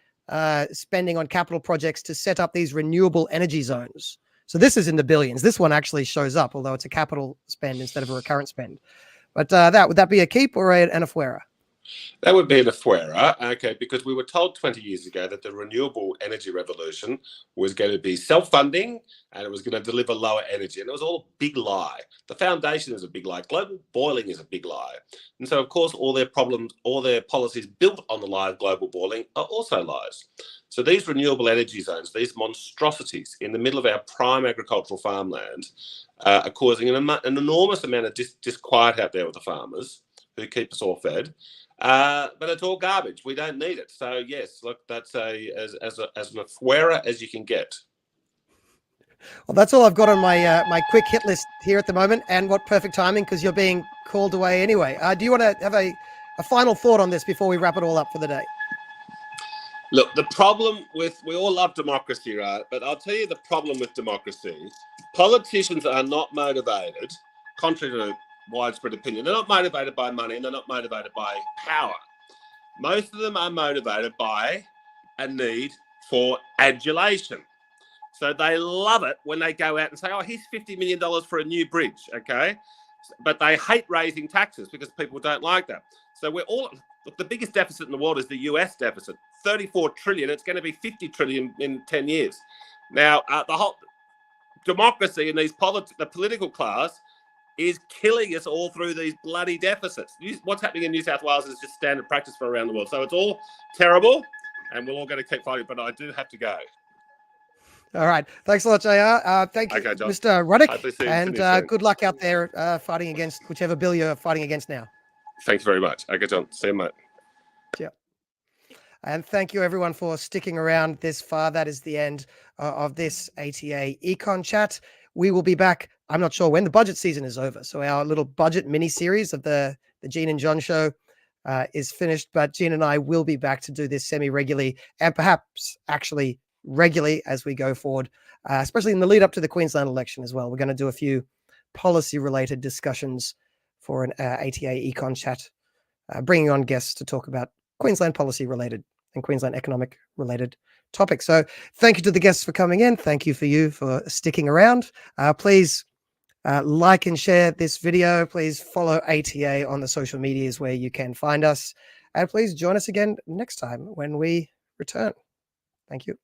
spending on capital projects to set up these renewable energy zones. So this is in the billions. This one actually shows up, although it's a capital spend instead of a recurrent spend. But would that be a keep or an afuera? That would be an afuera, okay, because we were told 20 years ago that the renewable energy revolution was going to be self-funding and it was going to deliver lower energy. And it was all a big lie. The foundation is a big lie. Global boiling is a big lie. And so, of course, all their policies built on the lie of global boiling are also lies. So these renewable energy zones, these monstrosities in the middle of our prime agricultural farmland are causing an enormous amount of disquiet out there with the farmers who keep us all fed. But it's all garbage. We don't need it. So yes, look, that's as an afuera as you can get. Well, that's all I've got on my my quick hit list here at the moment. And what perfect timing, because you're being called away anyway. Do you want to have a final thought on this before we wrap it all up for the day? Look, the problem with, we all love democracy, right? But I'll tell you the problem with democracy. Politicians are not motivated, contrary to widespread opinion. They're not motivated by money and they're not motivated by power. Most of them are motivated by a need for adulation. So they love it when they go out and say, oh, here's $50 million for a new bridge, okay? But they hate raising taxes because people don't like that. So we're all, look, the biggest deficit in the world is the US deficit, 34 trillion. It's going to be 50 trillion in 10 years. Now, the whole democracy and the political class is killing us all through these bloody deficits. What's happening in New South Wales is just standard practice for around the world. So it's all terrible, and we're all going to keep fighting, but I do have to go. All right. Thanks a lot, JR. Thank you, okay, John. Mr. Ruddick, and good luck out there fighting against whichever bill you're fighting against now. Thanks very much. Okay, John. See you, mate. Yeah. And thank you, everyone, for sticking around this far. That is the end of this ATA Econ Chat. We will be back. I'm not sure when the budget season is over. So our little budget mini series of the Gene and John show is finished. But Gene and I will be back to do this semi-regularly and perhaps actually regularly as we go forward, especially in the lead up to the Queensland election as well. We're going to do a few policy-related discussions for an ATA EconChat, bringing on guests to talk about Queensland policy related and Queensland economic related topics. So thank you to the guests for coming in. Thank you for sticking around. Please like and share this video. Please follow ATA on the social medias where you can find us. And please join us again next time when we return. Thank you.